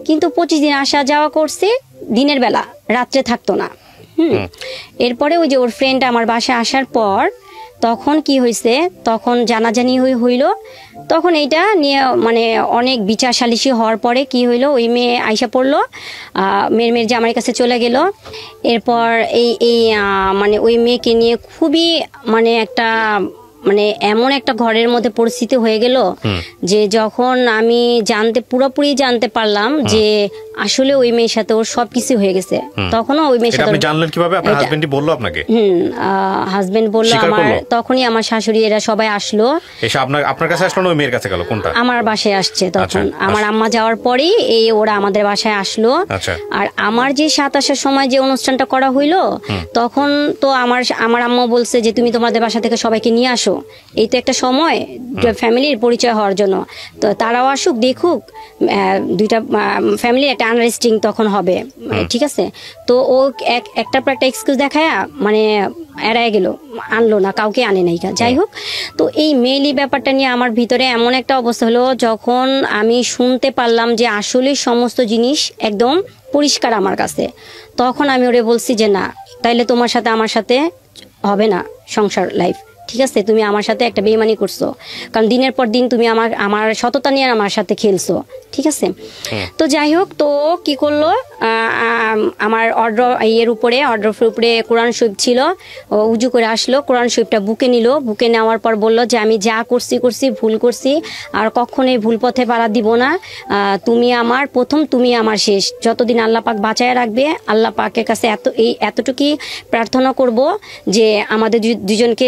S2: কিন্তু 25 দিন আসা যাওয়া করছে দিনের বেলা, রাত্রে থাকতো না। এরপরে ওই যে ওর ফ্রেন্ড আমার বাসায় আসার পর তখন কি হয়েছে, তখন জানাজানি হইল। তখন এইটা নিয়ে মানে অনেক বিচার সালিশি হওয়ার পরে কি হইলো, ওই মেয়ে আইসা পড়লো, মেয়ের যে আমার কাছে চলে গেল। এরপর এই মানে ওই মেয়েকে নিয়ে খুবই মানে একটা মানে এমন একটা ঘরের মধ্যে পরিস্থিতি হয়ে গেল যে যখন আমি পুরোপুরি জানতে পারলাম যে আসলে ওই মেয়ের সাথে ওর সবকিছু হয়ে গেছে, তখনও ওই মেয়ের সাথে।
S1: আপনি জানলেন কিভাবে? আপনার হাজবেন্ডই বললো আপনাকে?
S2: হাজবেন্ড বললো। আমার তখনই আমার শাশুড়ি এরা সবাই আসলো।
S1: এসে আপনার কাছে আসলো না ওই মেয়ের কাছে গেল? কোনটা? আমার
S2: বাসায় আসছে তখন। আমার আম্মা যাওয়ার পরেই ওরা আমাদের বাসায় আসলো। আর আমার যে 27-এর সময় যে অনুষ্ঠানটা করা হইলো, তখন তো আমার আম্মা বলছে যে তুমি তোমাদের বাসা থেকে সবাইকে নিয়ে আসো, এই তো একটা সময় ফ্যামিলির পরিচয় হওয়ার জন্য, তো তারাও আসুক দেখুক, দুইটা ফ্যামিলির একটা আন্ডারস্ট্যান্ডিং তখন হবে, ঠিক আছে। তো ও একটা পর একটা এক্সকিউজ দেখায় মানে এড়ায় গেল, আনলো না, কাউকে আনে নাই। যাই হোক, তো এই মেইলি ব্যাপারটা নিয়ে আমার ভিতরে এমন একটা অবস্থা হলো, যখন আমি শুনতে পারলাম যে আসলে সমস্ত জিনিস একদম পরিষ্কার আমার কাছে, তখন আমি ওরে বলছি যে না, তাইলে তোমার সাথে আমার সাথে হবে না সংসার লাইফ, ঠিক আছে। তুমি আমার সাথে একটা বেইমানি করছো, কারণ দিনের পর দিন তুমি আমার সততা নিয়ে আমার সাথে খেলছো, ঠিক আছে। তো যাই হোক, তো কি করলো, আমার অর্ডার উপরে কোরআন শরীফ ছিল, উজু করে আসলো, কোরআন শরীফটা বুকে নিল, বুকে নেওয়ার পর বললো যে আমি যা করছি ভুল করছি, আর কখনোই ভুল পথে পাড়া দিব না, তুমি আমার প্রথম, তুমি আমার শেষ, যতদিন আল্লাহ পাক বাঁচায় রাখবে, আল্লাহ পাকের কাছে এতটুকুই প্রার্থনা করব যে আমাদের দুজনকে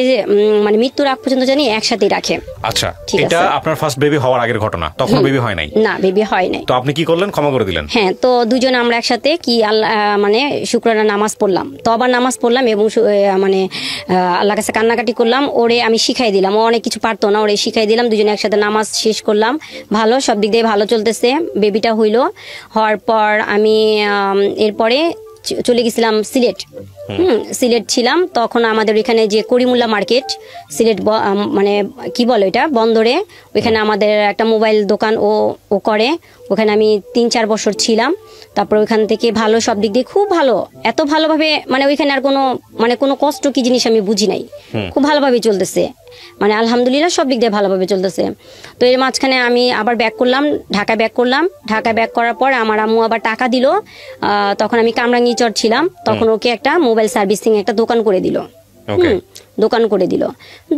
S2: মানে মৃত্যুর আগ পর্যন্ত জানি একসাথে রাখে।
S1: আচ্ছা, এটা আপনার ফার্স্ট বেবি হওয়ার আগের ঘটনা, তখন বেবি হয় নাই?
S2: না, বেবি হয় নাই।
S1: তো আপনি কি করলেন? ক্ষমা করে দিলেন?
S2: হ্যাঁ, তো দুজন আমরা একসাথে কি মানে শুক্রানা নামাজ পড়লাম, তো আবার নামাজ পড়লাম এবং মানে আল্লাহর কাছে কান্নাকাটি করলাম। ওরে আমি শিখাই দিলাম, ও অনেক কিছু পারতো না, ওরে শিখাই দিলাম, দুজনে একসাথে নামাজ শেষ করলাম, ভালো, সব দিক দিয়ে ভালো চলতেছে। বেবিটা হওয়ার পর আমি এরপরে চলে গেছিলাম সিলেট। সিলেট ছিলাম তখন, আমাদের এখানে যে করিমুল্লা মার্কেট, সিলেট মানে কি বলে এটা, বন্দরে, ওইখানে আমাদের একটা মোবাইল দোকান ও করে, ওখানে আমি 3-4 বছর ছিলাম। তারপর ওইখান থেকে ভালো, সব দিক দিয়ে খুব ভালো, এত ভালোভাবে মানে ওইখানে আর কোনো কষ্ট কি জিনিস আমি বুঝি নাই, খুব ভালোভাবে চলতেছে, মানে আলহামদুলিল্লাহ সব দিক দিয়ে ভালোভাবে চলতেছে। তো এর মাঝখানে আমি আবার ঢাকা ব্যাক করলাম। ঢাকা ব্যাক করার পর আমার আম্মু আবার টাকা দিল, তখন আমি কামরাঙ্গীচর ছিলাম, তখন ওকে একটা মোবাইল সার্ভিসিং একটা দোকান করে দিল।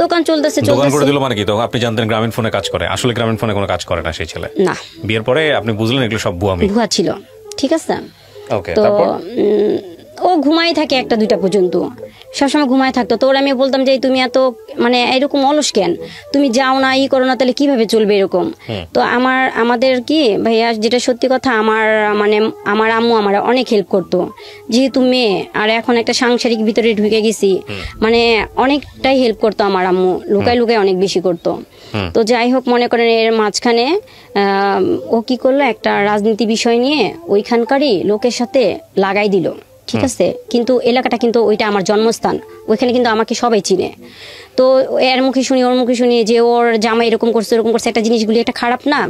S2: দোকান চলতেছে।
S1: মানে কি, তো আপনি জানতেন গ্রামীণ ফোনে কাজ করে? আসলে গ্রামীণ ফোনে কোনো কাজ করে না সেই ছেলে?
S2: না।
S1: বিয়ের পরে আপনি বুঝলেন এগুলো সব ভুয়া
S2: ছিল, ঠিক আছে। তো ও ঘুমাই থাকে 1-2টা পর্যন্ত, সবসময় ঘুমায় থাকতো। তো ওরা আমি বলতাম যে তুমি এত মানে এরকম অলস কেন, তুমি যাও না, করো না, তাহলে কিভাবে চলবে এরকম। তো আমাদের কি ভাইয়া, যেটা সত্যি কথা, আমার আম্মু আমার অনেক হেল্প করতো, যেহেতু মেয়ে, আর এখন একটা সাংসারিক ভিতরে ঢুকে গেছি, মানে অনেকটাই হেল্প করতো আমার আম্মু, লুকায় অনেক বেশি করতো। তো যাই হোক, মনে করেন এর মাঝখানে ও কি করলো, একটা রাজনীতি বিষয় নিয়ে ওইখানকারই লোকের সাথে লাগাই দিল, ঠিক আছে। কিন্তু এলাকাটা কিন্তু ওইটা আমার জন্মস্থান, ওইখানে কিন্তু আমাকে সবাই চিনে। তো ওর মুখে শুনি যে ওর জামাই এরকম করছে, একটা জিনিসগুলি একটা খারাপ না।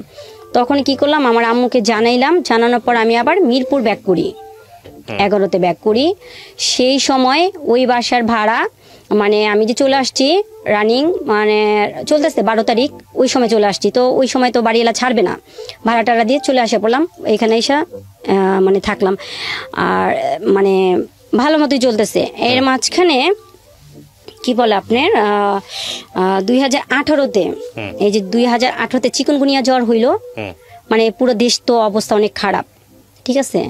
S2: তখন কি করলাম, আমার আম্মুকে জানাইলাম, জানানোর পর আমি আবার মিরপুর ব্যাক করি, 11তে ব্যাক করি। সেই সময় ওই বাসার ভাড়া, মানে আমি যে চলে আসছি রানিং, মানে চলতেছে 12 তারিখ, ওই সময় চলে আসছি। তো ওই সময় তো বাড়িওয়ালা ছাড়বে না, ভাড়া টাড়া দিয়ে চলে আসে পড়লাম, এখানে এসে মানে থাকলাম, আর মানে ভালো মতোই চলতেছে। এর মাঝখানে কি বলে আপনার 2018-তে, এই যে 2018-তে চিকুনগুনিয়া জ্বর হইল, মানে পুরো দেশ তো অবস্থা অনেক খারাপ, ঠিক আছে।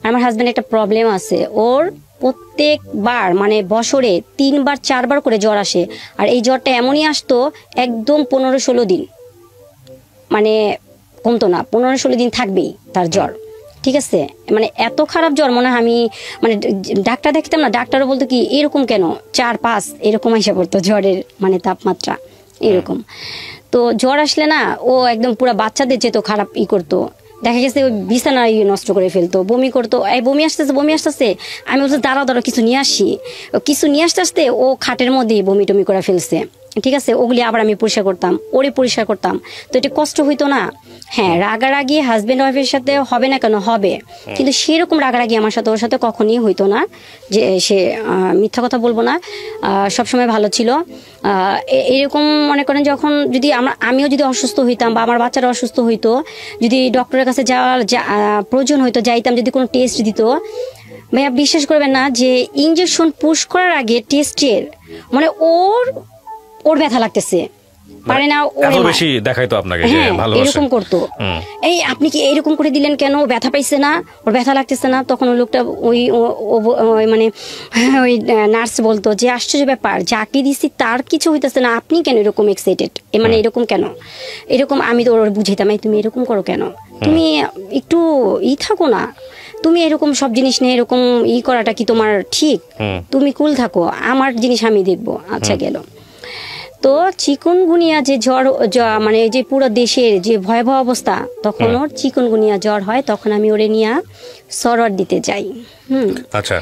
S2: আমার হাজব্যান্ড একটা প্রবলেম আছে, ওর প্রত্যেকবার মানে বছরে 3-4 করে জ্বর আসে, আর এই জ্বরটা এমনই আসতো একদম 15-16 দিন, মানে কমতো না, 15-16 দিন থাকবেই তার জ্বর, ঠিক আছে। মানে এত খারাপ জ্বর, মনে হয় আমি মানে ডাক্তার দেখতাম না, ডাক্তারও বলতো কি এরকম কেন, 4-5 এরকম এসে পড়তো জ্বরের মানে তাপমাত্রা এরকম। তো জ্বর আসলে না, ও একদম পুরো বাচ্চাদের যেত খারাপ করতো, দেখা গেছে ওই বিছানা নষ্ট করে ফেলতো, বমি করতো, এই বমি আসতেছে, আমি বলছি দাঁড়াও কিছু নিয়ে আসি, কিছু নিয়ে আসতে ও খাটের মধ্যেই বমি টমি করে ফেলছে, ঠিক আছে, ওগুলি আবার আমি পরিষ্কার করতাম, ওরে পরিষ্কার করতাম। তো এটা কষ্ট হইতো না? হ্যাঁ, রাগারাগি হাজবেন্ড ওয়াইফের সাথে হবে না কেন, হবে, কিন্তু সেরকম রাগারাগি আমার সাথে ওর সাথে কখনই হইতো না। যে সে মিথ্যা কথা বলবো না, সবসময় ভালো ছিল। এরকম মনে করেন যখন যদি আমিও যদি অসুস্থ হইতাম বা আমার বাচ্চারা অসুস্থ হইতো, যদি ডক্টরের কাছে যাওয়ার প্রয়োজন হইতো, যাইতাম, যদি কোনো টেস্ট দিত, ভাইয়া বিশ্বাস করবেন না যে ইনজেকশন পুশ করার আগে টেস্টের মানে ওর ব্যথা লাগতেছে, পারে না,
S1: বেশি দেখাইতো আপনাকে,
S2: এরকম করতো। এই আপনি কি এরকম করে দিলেন কেন, ব্যথা পাইছে না, ওর ব্যথা লাগতেছে না। তখন ওই লোকটা মানে ওই নার্স বলতো যে আশ্চর্য ব্যাপার, যাকে দিচ্ছি তার কিছু হইতেছে না, আপনি কেন এরকম এক্সাইটেড, মানে এরকম কেন, এরকম। আমি তো ওর বুঝাইতাম, তুমি এরকম করো কেন, তুমি একটু থাকো না, তুমি এরকম সব জিনিস নিয়ে এরকম করাটা কি তোমার ঠিক, তুমি কুল থাকো, আমার জিনিস আমি দেখবো। আচ্ছা, গেল। তো চিকুনগুনিয়া যে জ্বর, মানে যে পুরো দেশের যে ভয়াবহ অবস্থা, তখন ওর চিকুনগুনিয়া জ্বর হয়, তখন আমি ওরে নিয়ে সরোয়ার দিতে যাই।
S1: আচ্ছা,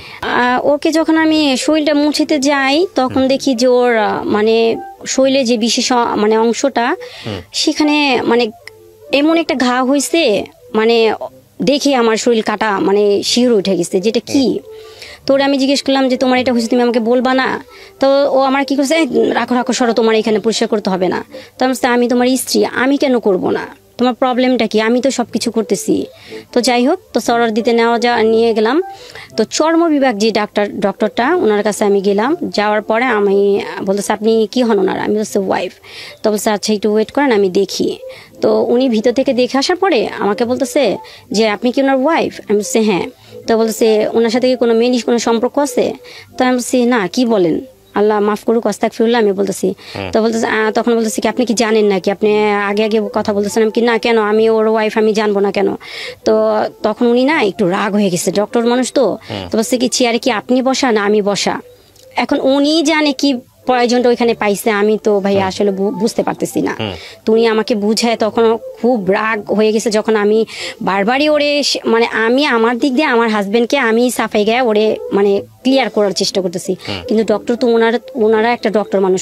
S2: ওকে যখন আমি শরীরটা মুছিতে যাই, তখন দেখি যে ওর মানে শরীরে যে বিশেষ মানে অংশটা, সেখানে মানে এমন একটা ঘা হয়েছে, মানে দেখে আমার শরীর কাটা মানে শিহর উঠে গেছে, যেটা কি। তো আমি জিজ্ঞেস করলাম যে তোমার এটা হয়েছে, তুমি আমাকে বলবা না? তো ও আমার কি করছে, রাখো রাখো, সরো, তোমার এখানে পরিষ্কার করতে হবে না। তো আমি তোমার স্ত্রী, আমি কেন করব না, তোমার প্রবলেমটা কি, আমি তো সব কিছু করতেছি। তো যাই হোক, তো সরোয়ার দিতে নিয়ে গেলাম। তো চর্ম বিভাগ যে ডক্টরটা, ওনার কাছে আমি গেলাম। যাওয়ার পরে আমি বলতেছে আপনি কি হন ওনার? আমি বলছি ওয়াইফ। তো বলছে আচ্ছা একটু ওয়েট করেন, আমি দেখি। তো উনি ভিতর থেকে দেখে আসার পরে আমাকে বলতেছে যে আপনি কি ওনার ওয়াইফ? আমি বলছি হ্যাঁ। তো বলছে ওনার সাথে কি কোনো মেয়ের কোনো সম্পর্ক আছে? তো আমি বলছি না, কি বলেন, আল্লাহ মাফ করুক, আস্তাগফিরুল্লাহ, আমি বলতেছি। তো বলতেছে, তখন বলতেছি কি আপনি কি জানেন নাকি, আপনি আগে আগে কথা বলতেছেন? আমি কি না, কেন, আমি ওর ওয়াইফ, আমি জানবো না কেন? তো তখন উনি না একটু রাগ হয়ে গেছে, ডক্টর মানুষ তো বলছে কি চেয়ারে কি আপনি বসা না আমি বসা? এখন উনি জানে কি প্রয়োজনটা ওইখানে পাইছে, আমি তো ভাই আসলে বুঝতে পারতেছি না। তো উনি আমাকে বুঝায়, তখন খুব রাগ হয়ে গেছে, যখন আমি বারবারই ওরে মানে আমি আমার দিক দিয়ে আমার হাজবেন্ডকে আমি সাফাই গায়ে ওরে মানে ক্লিয়ার করার চেষ্টা করতেছি। কিন্তু ডক্টর তো ওনারা একটা ডক্টর মানুষ,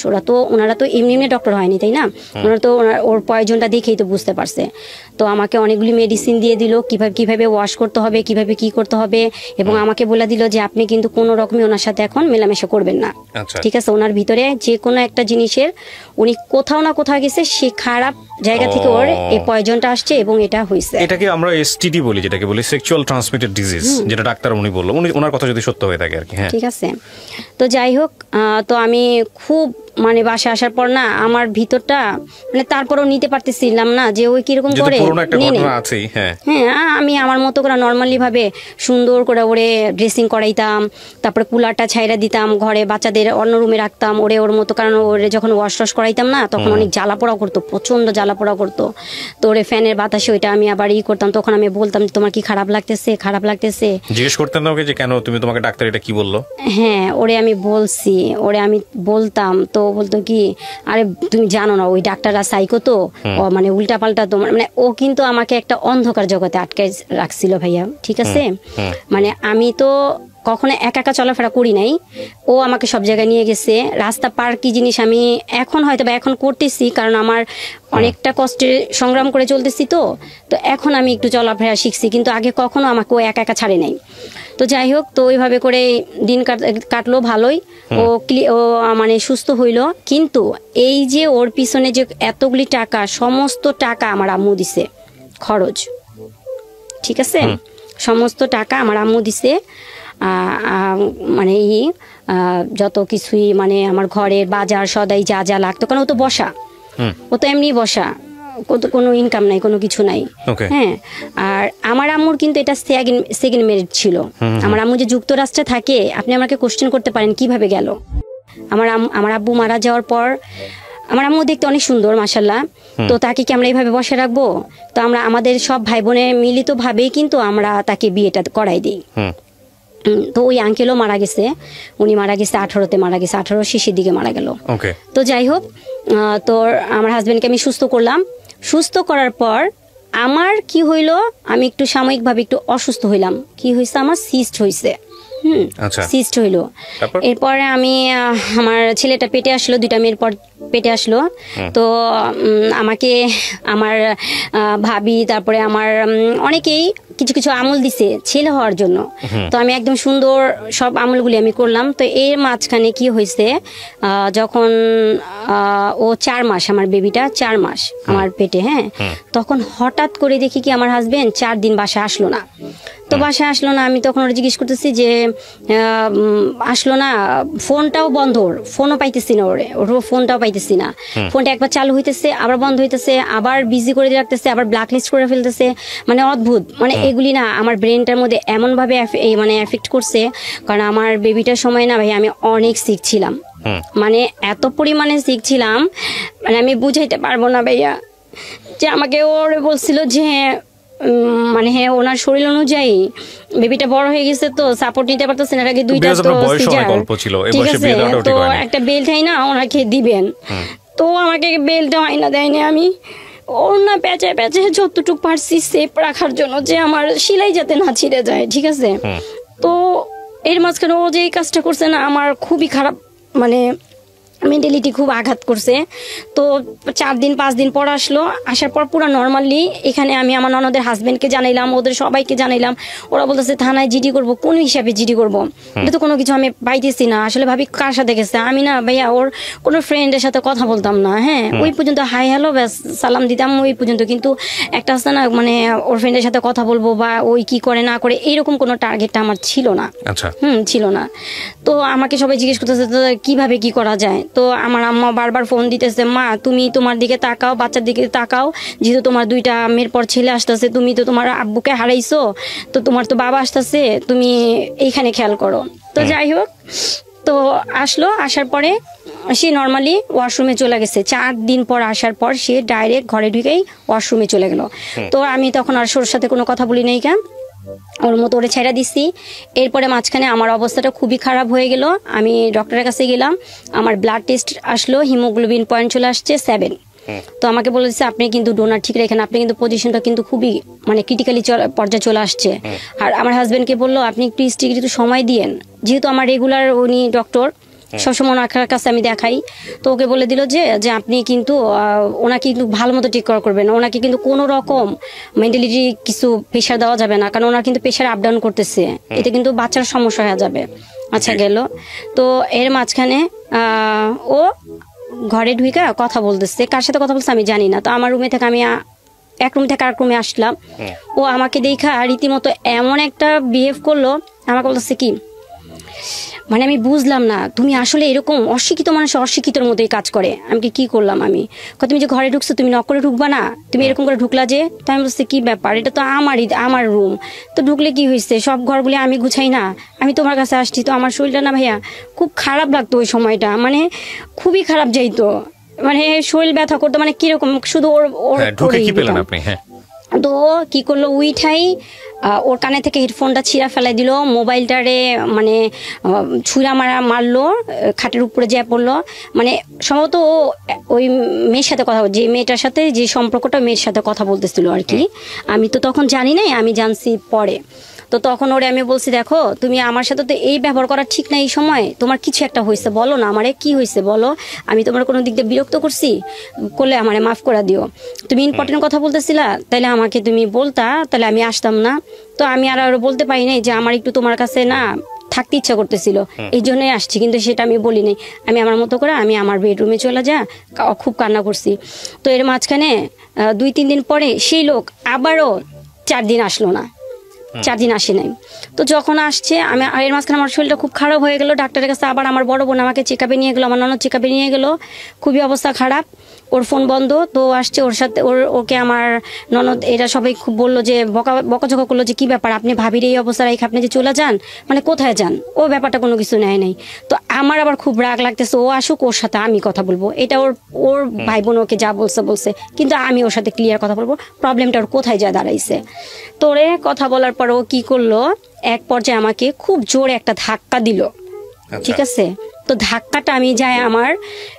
S2: ওনারা তো এমনি এমনি ডক্টর হয়নি, তাই না? ওনারা তো ওর প্রয়োজনটা দেখেই তো বুঝতে পারছে। তো আমাকে অনেকগুলি মেডিসিন দিয়ে দিল, কিভাবে ওয়াশ করতে হবে, কিভাবে কি করতে হবে, এবং আমাকে বলে দিল যে আপনি কিন্তু কোনো রকমই ওনার সাথে এখন মেলামেশা করবেন না, ঠিক আছে? ওনার ভিতরে যে কোনো একটা জিনিসের উনি কোথাও না কোথাও গেছে, সে খারাপ জায়গা থেকে ওর এই পয়জনটা আসছে এবং এটা হয়েছে।
S1: এটাকে আমরা এসটিডি বলি, যেটাকে বলি সেক্সুয়াল ট্রান্সমিটেড ডিজিজ, যেটা ডাক্তার উনি বললো, ওনার কথা যদি সত্য হয়ে থাকে আর কি। হ্যাঁ, ঠিক আছে।
S2: তো যাই হোক, তো আমি খুব মানে বাসায় আসার পর না আমার ভিতরটা মানে তারপরেও নিতে পারতেছিলাম না যে ওই কিরকম করে। হ্যাঁ, আমি আমার মতো করে নর্মালি ভাবে সুন্দর করে ওরে ড্রেসিং করাইতাম, তারপরে কুলারটা ছাইরা দিতাম, ঘরে বাচ্চাদের অন্য রুমে রাখতাম ওরে ওর মতো, কারণ ওরে যখন ওয়াশ টশ করাইতাম না তখন অনেক জ্বালাপোড়া করতো, প্রচন্ড জ্বালাপোড়া করতো। তো ওরে ফ্যানের বাতাসে ওইটা আমি আবার করতাম, তখন আমি বলতাম যে তোমার কি খারাপ লাগতেছে, খারাপ লাগতেছে,
S1: জিজ্ঞেস করতেন না ওকে যে কেন তুমি, তোমাকে ডাক্তার এটা কি বললো?
S2: হ্যাঁ, ওরে আমি বলছি, ওরে আমি বলতাম। তো বলতো কি, আরে তুমি জানো না ওই ডাক্তাররা সাইকো, তো মানে উল্টা পাল্টা, তোমার মানে ও কিন্তু আমাকে একটা অন্ধকার জগতে আটকে রাখছিল ভাইয়া, ঠিক আছে? মানে আমি তো কখনো একা একা চলাফেরা করি নাই, ও আমাকে সব জায়গায় নিয়ে গেছে। রাস্তা পার কি জিনিস আমি এখন হয়তো বা এখন করতেছি, কারণ আমার অনেকটা কষ্টে সংগ্রাম করে চলতেছি, তো এখন আমি একটু চলাফেরা শিখছি, কিন্তু আগে কখনো আমাকে ও একা একা ছাড়ে নাই। তো যাই হোক, তো ওইভাবে করে দিন কাটলো ভালোই, ও মানে সুস্থ হইল। কিন্তু এই যে ওর পিছনে যে এতগুলি টাকা, সমস্ত টাকা আমার আম্মু দিছে খরচ, ঠিক আছে? সমস্ত টাকা আমার আম্মু দিছে, মানে যত কিছুই মানে আমার ঘরের বাজার সদাই যা যা লাগতো, কারণ ও তো বসা, ও তো এমনি বসা, কোনো ইনকাম নাই, কোনো কিছু নাই। হ্যাঁ, আর আমার আম্মুর কিন্তু এটা সেকেন্ড মেরিট ছিল। আমার আম্মু যে যুক্তরাষ্ট্রে থাকে, আপনি আমাকে কোশ্চেন করতে পারেন কিভাবে গেল। আমার আব্বু মারা যাওয়ার পর আমার আম্মু দেখতে অনেক সুন্দর মাশাআল্লাহ, তো তাকে কি আমরা এইভাবে বসে রাখবো? তো আমরা আমাদের সব ভাই বোনের মিলিত ভাবেই কিন্তু আমরা তাকে বিয়েটা করাই দিই। তো ওই আঙ্কেলও মারা গেছে, উনি মারা গেছে 18-তে মারা গেছে, 18 শেষের দিকে মারা গেল। তো যাই হোক, তো আমার হাজবেন্ডকে আমি সুস্থ করলাম। সুস্থ করার পর আমার কি হইল, আমি একটু সাময়িকভাবে একটু অসুস্থ হইলাম। কি হয়েছে, আমার সিস্ট হয়েছে। সিস্ট হইলো। এরপরে আমি আমার ছেলেটা পেটে আসলো 2টা মেয়ের পর পেটে আসলো। তো আমাকে আমার ভাবি তারপরে আমার অনেকেই কিছু কিছু আমল দিছে ছেলে হওয়ার জন্য। তো আমি একদম সুন্দর সব আমলগুলি আমি করলাম। তো এর মাঝখানে কি হয়েছে, যখন ও 4 মাস, আমার বেবিটা 4 মাস আমার পেটে, হ্যাঁ, তখন হঠাৎ করে দেখি কি আমার হাজবেন্ড 4 দিন বাসায় আসলো না। তো বাসায় আসলো না, আমি তখন ওরা জিজ্ঞেস করতেছি যে আসলো না, ফোনটাও বন্ধ, ওর ফোনও পাইতেছি না, ওর ফোনটাও পাইতেছি না। ফোনটা একবার চালু হইতেছে, আবার বন্ধ হইতেছে, আবার বিজি করে রাখতেছে, আবার ব্ল্যাক লিস্ট করে ফেলতেছে। মানে অদ্ভুত, মানে এগুলি না আমার ব্রেনটার মধ্যে এমন ভাবে মানে এফেক্ট করছে। কারণ আমার বেবিটার সময় না ভাই আমি অনেক সিক ছিলাম, মানে এত পরিমাণে সিক ছিলাম, মানে আমি বুঝাইতে পারবো না ভাইয়া। যে আমাকে ওরে বলছিল যে মানে হ্যাঁ ওনার শরীর অনুযায়ী বেবিটা বড় হয়ে গেছে, তো সাপোর্ট নিতে পারতেছে না, আগে 2টা তো সিজার, ঠিক আছে, তো একটা বেল্ট হয় না ওনাকে দিবেন, তো আমাকে বেল্টটা হয় না, দেয়নি। আমি ওর না প্যাঁচে প্যাঁচে যতটুকু পারছি সেফ রাখার জন্য, যে আমার সেলাই যাতে না ছিঁড়ে যায়, ঠিক আছে। তো এর মাঝখানে ও যে এই কাজটা করছে না, আমার খুবই খারাপ, মানে মেন্টালিটি খুব আঘাত করছে। তো 4 দিন 5 দিন পর আসলো, আসার পর পুরো নর্মালি এখানে আমি আমার ননদের হাজবেন্ডকে জানাইলাম, ওদের সবাইকে জানাইলাম। ওরা বলতেছে থানায় জিডি করবো। কোন হিসাবে জিডি করবো? এটা তো কোনো কিছু আমি পাইতেছি না। আসলে ভাবি কার সাথে গেছে, আমি না ভাইয়া ওর কোনো ফ্রেন্ডের সাথে কথা বলতাম না, হ্যাঁ, ওই পর্যন্ত হাই হ্যালো ব্যাস সালাম দিতাম ওই পর্যন্ত। কিন্তু একটা আছে না, মানে ওর ফ্রেন্ডের সাথে কথা বলবো বা ওই কি করে না করে এইরকম কোনো টার্গেটটা আমার ছিল না।
S1: আচ্ছা,
S2: ছিল না। তো আমাকে সবাই জিজ্ঞেস করতেছে কিভাবে কি করা যায়। তো আমার আম্মা বারবার ফোন দিতেছে, মা তুমি তোমার দিকে তাকাও, বাচ্চার দিকে তাকাও, যেহেতু তোমার 2টা মেয়ের পর ছেলে আসতেছে, তুমি তো তোমার আব্বুকে হারাইছো, তো তোমার তো বাবা আসতেছে, তুমি এইখানে খেয়াল করো। তো যাই হোক, তো আসলো, আসার পরে সে নর্মালি ওয়াশরুমে চলে গেছে। 4 দিন পর আসার পর সে ডাইরেক্ট ঘরে ঢুকেই ওয়াশরুমে চলে গেল। তো আমি তখন আর ওর সাথে কোনো কথা বলি নাই, কেন ওর মতো ওরে ছেড়ে দিচ্ছি। এরপরে মাঝখানে আমার অবস্থাটা খুবই খারাপ হয়ে গেল। আমি ডক্টরের কাছে গেলাম, আমার ব্লাড টেস্ট আসলো, হিমোগ্লোবিন পয়েন্ট চলে আসছে 7। তো আমাকে বলেছে আপনি কিন্তু ডোনার ঠিক রাখেন, আপনি কিন্তু পজিশনটা কিন্তু খুবই মানে ক্রিটিক্যালি পর্যায়ে চলে আসছে। আর আমার হাজবেন্ডকে বললো আপনি একটু স্ট্রিক্টলি একটু সময় দিয়েন, যেহেতু আমার রেগুলার উনি ডক্টর, সবসময় ওনার কাছে আমি দেখাই। তো ওকে বলে দিল যে আপনি কিন্তু ওনাকে কিন্তু ভালো মতো টেক কেয়ার করবেন, ওনাকে কিন্তু কোনো রকম মেন্টালিটি কিছু প্রেশার দেওয়া যাবে না, কারণ ওনার কিন্তু প্রেশার আপ ডাউন করতেছে, এতে কিন্তু বাচ্চার সমস্যা হয়ে যাবে। আচ্ছা গেল। তো এর মাঝখানে ও ঘরে ঢুকে কথা বলতেছে, কার সাথে কথা বলছে আমি জানি না। তো আমার রুমে থেকে আমি এক রুম থেকে আরেক রুমে আসলাম, ও আমাকে দেখা রীতিমতো এমন একটা বিহেভ করলো, আমাকে বলতেছে কি, মানে আমি বুঝলাম না, তুমি আসলে এরকম অশিক্ষিত মানুষ অশিক্ষিতর মধ্যেই কাজ করে। আমি কি করলাম, আমি তুমি যে ঘরে ঢুকছো তুমি নক করে ঢুকবা না, তুমি এরকম করে ঢুকলা যে। তো আমি বলছি কি ব্যাপার, এটা তো আমার রুম, তো ঢুকলে কি হয়েছে, সব ঘরগুলি আমি গুছাই না, আমি তোমার কাছে আসছি। তো আমার শরীরটা না ভাইয়া খুব খারাপ লাগতো ওই সময়টা, মানে খুবই খারাপ যাইতো, মানে শরীর ব্যথা করতো, মানে কিরকম শুধু ওর তো কি করলো, উইঠাই ওর কানে থেকে হেডফোনটা ছিঁড়া ফেলাই দিল, মোবাইলটারে মানে ছুঁড়া মারলো, খাটের উপরে যা পড়লো। মানে সম্ভবত ওই মেয়ের সাথে কথা, যে মেয়েটার সাথে যে সম্পর্কটা মেয়ের সাথে কথা বলতেছিল আর কি, আমি তো তখন জানি নাই, আমি জানছি পরে। তো তখন ওরে আমি বলছি দেখো তুমি আমার সাথে তো এই ব্যবহার করা ঠিক না, এই সময় তোমার কিছু একটা হয়েছে, বলো না আমারে কি হয়েছে বলো, আমি তোমার কোনো দিক দিয়ে বিরক্ত করলে আমারে মাফ করে দিও, তুমি ইম্পর্টেন্ট কথা বলতেছিলা তাহলে আমাকে তুমি বলতা, তাহলে আমি আসতাম না। তো আমি আর বলতে পারি নাই যে আমার একটু তোমার কাছে না থাকতে ইচ্ছা করতেছিল, এই জন্যই আসছি, কিন্তু সেটা আমি বলি নাই। আমি আমার মতো করে আমি আমার বেডরুমে চলে খুব কান্না করছি। তো এর মাঝখানে 2-3 দিন পরে সেই লোক আবারও 4 দিন আসলো না, 4 দিন আসে নাই। তো যখন আসছে আমি এর মাঝখানে আমার শরীরটা খুব খারাপ হয়ে গেল, ডাক্তারের কাছে আবার আমার বড় বোন আমাকে চেকআপে নিয়ে গেলো, আমার ননদ চেকআপে নিয়ে গেলো, খুবই অবস্থা খারাপ, ওর ফোন বন্ধ। তো আসছে ওর সাথে ওকে আমার ননদ এরা সবাই খুব বললো যে বকাঝকা করলো যে কি ব্যাপার আপনি ভাবির এই অবস্থা রেখে আপনি যে চলে যান, মানে কোথায় যান, ও ব্যাপারটা কোনো কিছু নেয় নাই। তো আমার আবার খুব রাগ লাগতেছে, ও আসুক ওর সাথে আমি কথা বলবো, এটা ওর ভাই বোন ওকে যা বলছে, কিন্তু আমি ওর সাথে ক্লিয়ার কথা বলবো, প্রবলেমটা ওর কোথায় যা দাঁড়াইছে। তোরে কথা বলার পর ও কি করলো, এক পর্যায়ে আমাকে খুব জোরে একটা ধাক্কা দিল, ঠিক আছে। তো ধাক্কাটা আমি যাই আমার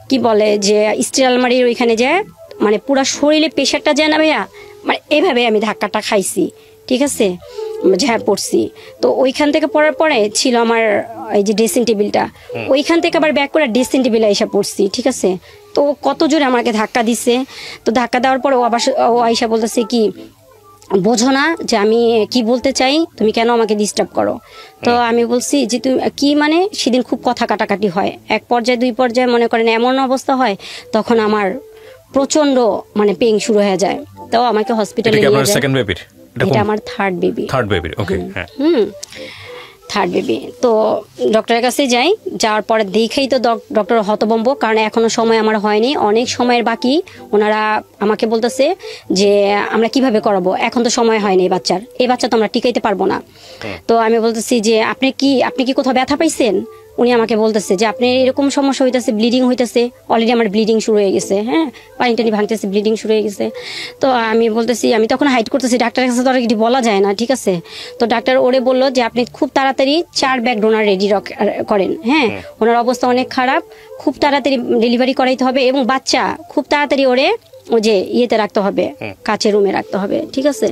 S2: কি বলে যে স্টিল আলমারির ওইখানে যায়, মানে পুরো শরীরে প্রেশারটা যায় না ভাইয়া, মানে এভাবে আমি ধাক্কাটা খাইছি, ঠিক আছে, ঝাঁ পড়ছি। তো ওইখান থেকে পড়ার পরে ছিল আমার এই যে ড্রেসিং টেবিলটা, ওইখান থেকে আবার ব্যাক করে ড্রেসিং টেবিলে এসে পড়ছি, ঠিক আছে। তো কত জোরে আমাকে ধাক্কা দিচ্ছে। তো ধাক্কা দেওয়ার পর ও আইসা বলতেছে কি, বোঝো না যে আমি কি বলতে চাই, তুমি কেন আমাকে ডিস্টার্ব করো? তো আমি বলছি যে তুমি কি, মানে সেদিন খুব কথা কাটাকাটি হয়, এক পর্যায়ে 2 পর্যায়ে মনে করেন এমন অবস্থা হয়, তখন আমার প্রচন্ড মানে পেইন শুরু হয়ে যায়। তো আমাকে হসপিটালে নিয়ে যায়। এটা আমার থার্ড বেবি। Third baby. তো ডক্টরের কাছে যাই, যাওয়ার পরে দেখেই তো ডক্টর হতভম্ব, কারণ এখনো সময় আমার হয়নি, অনেক সময়ের বাকি। ওনারা আমাকে বলতেছে যে আমরা কিভাবে করাবো, এখন তো সময় হয়নি, এই বাচ্চা তো আমরা টিকাইতে পারবো না। তো আমি বলতেছি যে আপনি কি কোথাও ব্যথা পাইছেন? উনি আমাকে বলতেছে যে আপনি এরকম সমস্যা হইতেছে, ব্লিডিং হইতেছে, অলরেডি আমার ব্লিডিং শুরু হয়ে গেছে, হ্যাঁ, পানি টানি ভাঙতেছে, ব্লিডিং শুরু হয়ে গেছে। তো আমি বলতেছি, আমি তখন হাইড করতেছি, ডাক্তারের কাছে তো আর কিছু বলা যায় না, ঠিক আছে। তো ডাক্তার ওরে বললো যে আপনি খুব তাড়াতাড়ি 4 ব্যাগ ডোনার রেডি করেন, হ্যাঁ, ওনার অবস্থা অনেক খারাপ, খুব তাড়াতাড়ি ডেলিভারি করাইতে হবে, এবং বাচ্চা খুব তাড়াতাড়ি ওরে ও যে ইয়েতে রাখতে হবে, কাচের রুমে রাখতে হবে, ঠিক আছে।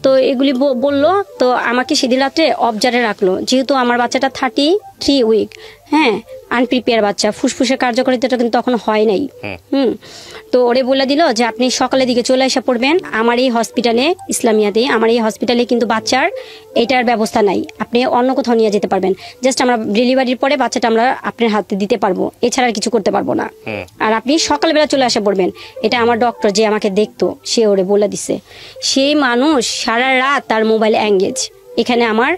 S2: তো এগুলি বললো। তো আমাকে সেদিন রাত্রে অবজারে রাখলো, যেহেতু আমার বাচ্চাটা 33 উইক, হ্যাঁ, আনপ্রিপেয়ার বাচ্চা, ফুসফুসের কার্যকারিতাটা কিন্তু তখন হয় নাই। তো ওরে বলে দিল যে আপনি সকালের দিকে চলে আসা পড়বেন আমার এই হসপিটালে, ইসলামিয়াতে। আমার এই হসপিটালে কিন্তু বাচ্চার এটার ব্যবস্থা নাই, আপনি অন্য কোথাও নিয়ে যেতে পারবেন, জাস্ট আমরা ডেলিভারির পরে বাচ্চাটা আমরা আপনার হাতে দিতে পারবো, এছাড়া আর কিছু করতে পারবো না, আর আপনি সকালবেলা চলে আসা পড়বেন। এটা আমার ডক্টর যে আমাকে দেখতো সে ওরে বলে দিছে। সেই মানুষ সারা রাত তার মোবাইল এঙ্গেজ। এখানে আমার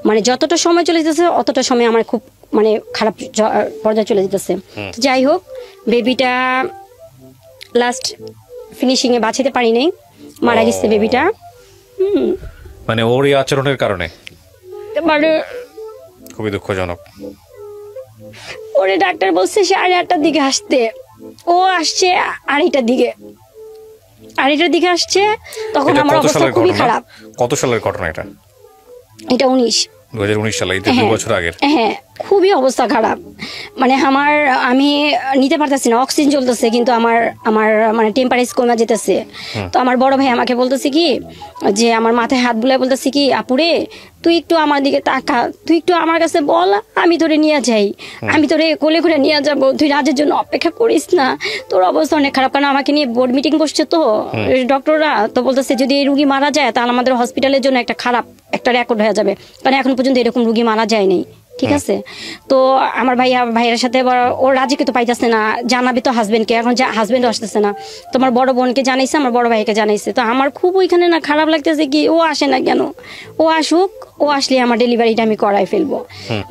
S2: মানে যতটা সময় চলে যেতেছে অতটা সময় আমার খুব মানে খারাপ পর্যায়ে চলে যেতেছে। যাই হোক, বেবিটা লাস্ট ফিনিশিং এ বাঁচাতে পারি নাই, মারা গেছে বেবিটা।
S1: মানে ওর এই আচরণের কারণে
S2: মানে
S1: খুবই দুঃখজনক।
S2: ওরে ডাক্তার বলছে 8:30টার দিকে আসতে, ও আসছে 2:30টার দিকে আসছে। তখন আমার অবস্থা খুবই খারাপ।
S1: কত সালের ঘটনা এটা?
S2: এটা
S1: 2019 সালে, 2 বছর আগের।
S2: হ্যাঁ, খুবই অবস্থা খারাপ। মানে আমি নিতে পারতেছি না, অক্সিজেন চলতেছে কিন্তু আমার মানে টেম্পারেচার কমে যেতেছে। তো আমার বড় ভাই আমাকে বলতেছে কি যে আমার মাথায় হাত বুলায় বলতেছে কি, আপুরে তুই একটু আমার দিকে তাকা, তুই একটু আমার কাছে বল, আমি তোরে নিয়ে যাই, আমি তোরে কোলে করে নিয়ে যাবো, তুই রাজের জন্য অপেক্ষা করিস না, তোর অবস্থা অনেক খারাপ। কারণ আমাকে নিয়ে বোর্ড মিটিং বসছে তো ডক্টররা, তো বলতেছে যদি এই রুগী মারা যায় তাহলে আমাদের হসপিটালের জন্য একটা খারাপ একটা রেকর্ড হয়ে যাবে, কারণ এখন পর্যন্ত এরকম রুগী মারা যায়নি, ঠিক আছে। তো আমার ভাইয়ের সাথে ওর রাজিকে তো পাইতেছে না, জানাবে তো হাজবেন্ডকে, এখন হাজবেন্ডও আসতেছে না। তোমার বড় বোনকে জানাইছে, আমার বড় ভাইকে জানাইছে। তো আমার খুব ওইখানে না খারাপ লাগতেছে কি ও আসে না কেন, ও আসুক, ও আসলে আমার ডেলিভারিটা আমি করাই ফেলবো।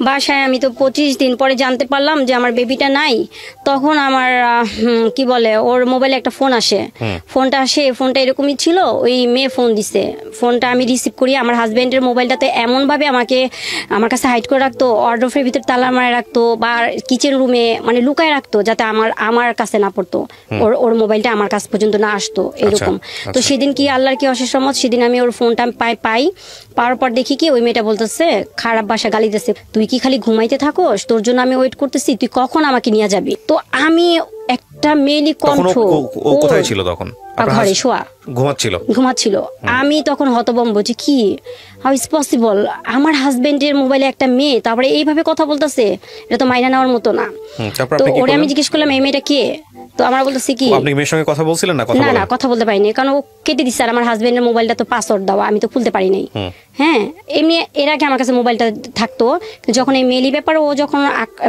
S2: বাসায় আমি তো 25 দিন পরে জানতে পারলাম যে আমার বেবিটা নাই। তখন আমার কি বলে ওর মোবাইলে একটা ফোন আসে, ফোনটা এরকমই ছিল, ওই মেয়ে ফোন দিছে, ফোনটা আমি রিসিভ করি। আমার হাজবেন্ডের মোবাইলটাতে এমন ভাবে আমার কাছে হাইড করে রাখতো, ওয়ার্ডরোবের ভিতর তালা মারে রাখতো, বা কিচেন রুমে মানে লুকায় রাখতো, যাতে আমার কাছে না পড়তো, ওর মোবাইলটা আমার কাছ পর্যন্ত না আসতো, এরকম। তো সেদিন কি আল্লাহর কি অশেষ রহমত, সেদিন আমি ওর ফোনটা পাওয়ার পর দেখি কি ওই মেয়েটা বলতেছে খারাপ ভাষা গালি দিতেছে, তুই কি খালি ঘুমাইতে থাকোস, তোর জন্য আমি ওয়েট করতেছি, তুই কখন আমাকে নিয়ে যাবি। তো আমি একটা মেয়েলি কণ্ঠ,
S1: কোথায় ছিল তখন?
S2: ঘরে শোয়া ঘুমাচ্ছিল। আমি তখন হতভম্ব যে কি, হাউ ইজ পসিবল, আমার হাজবেন্ডের মোবাইলে একটা মেয়ে তারপরে এইভাবে কথা বলতেছে, এটা তো মাইনা নেওয়ার মতো না। তো ওরে আমি জিজ্ঞেস করলাম এই মেয়েটা কে, তো আমরা বলতেছি কি
S1: আপনি মেয়ের সঙ্গে কথা বলছিলেন না?
S2: না, কথা বলতে পারিনি, কারণ ও কেটে দিচ্ছে, আর আমার হাজবেন্ডের মোবাইলটা তো পাসওয়ার্ড দেওয়া, আমি তো খুলতে পারি নাই। হ্যাঁ, এমনি এর আগে আমার কাছে মোবাইলটা থাকতো, যখন এই মেলি ব্যাপার ও যখন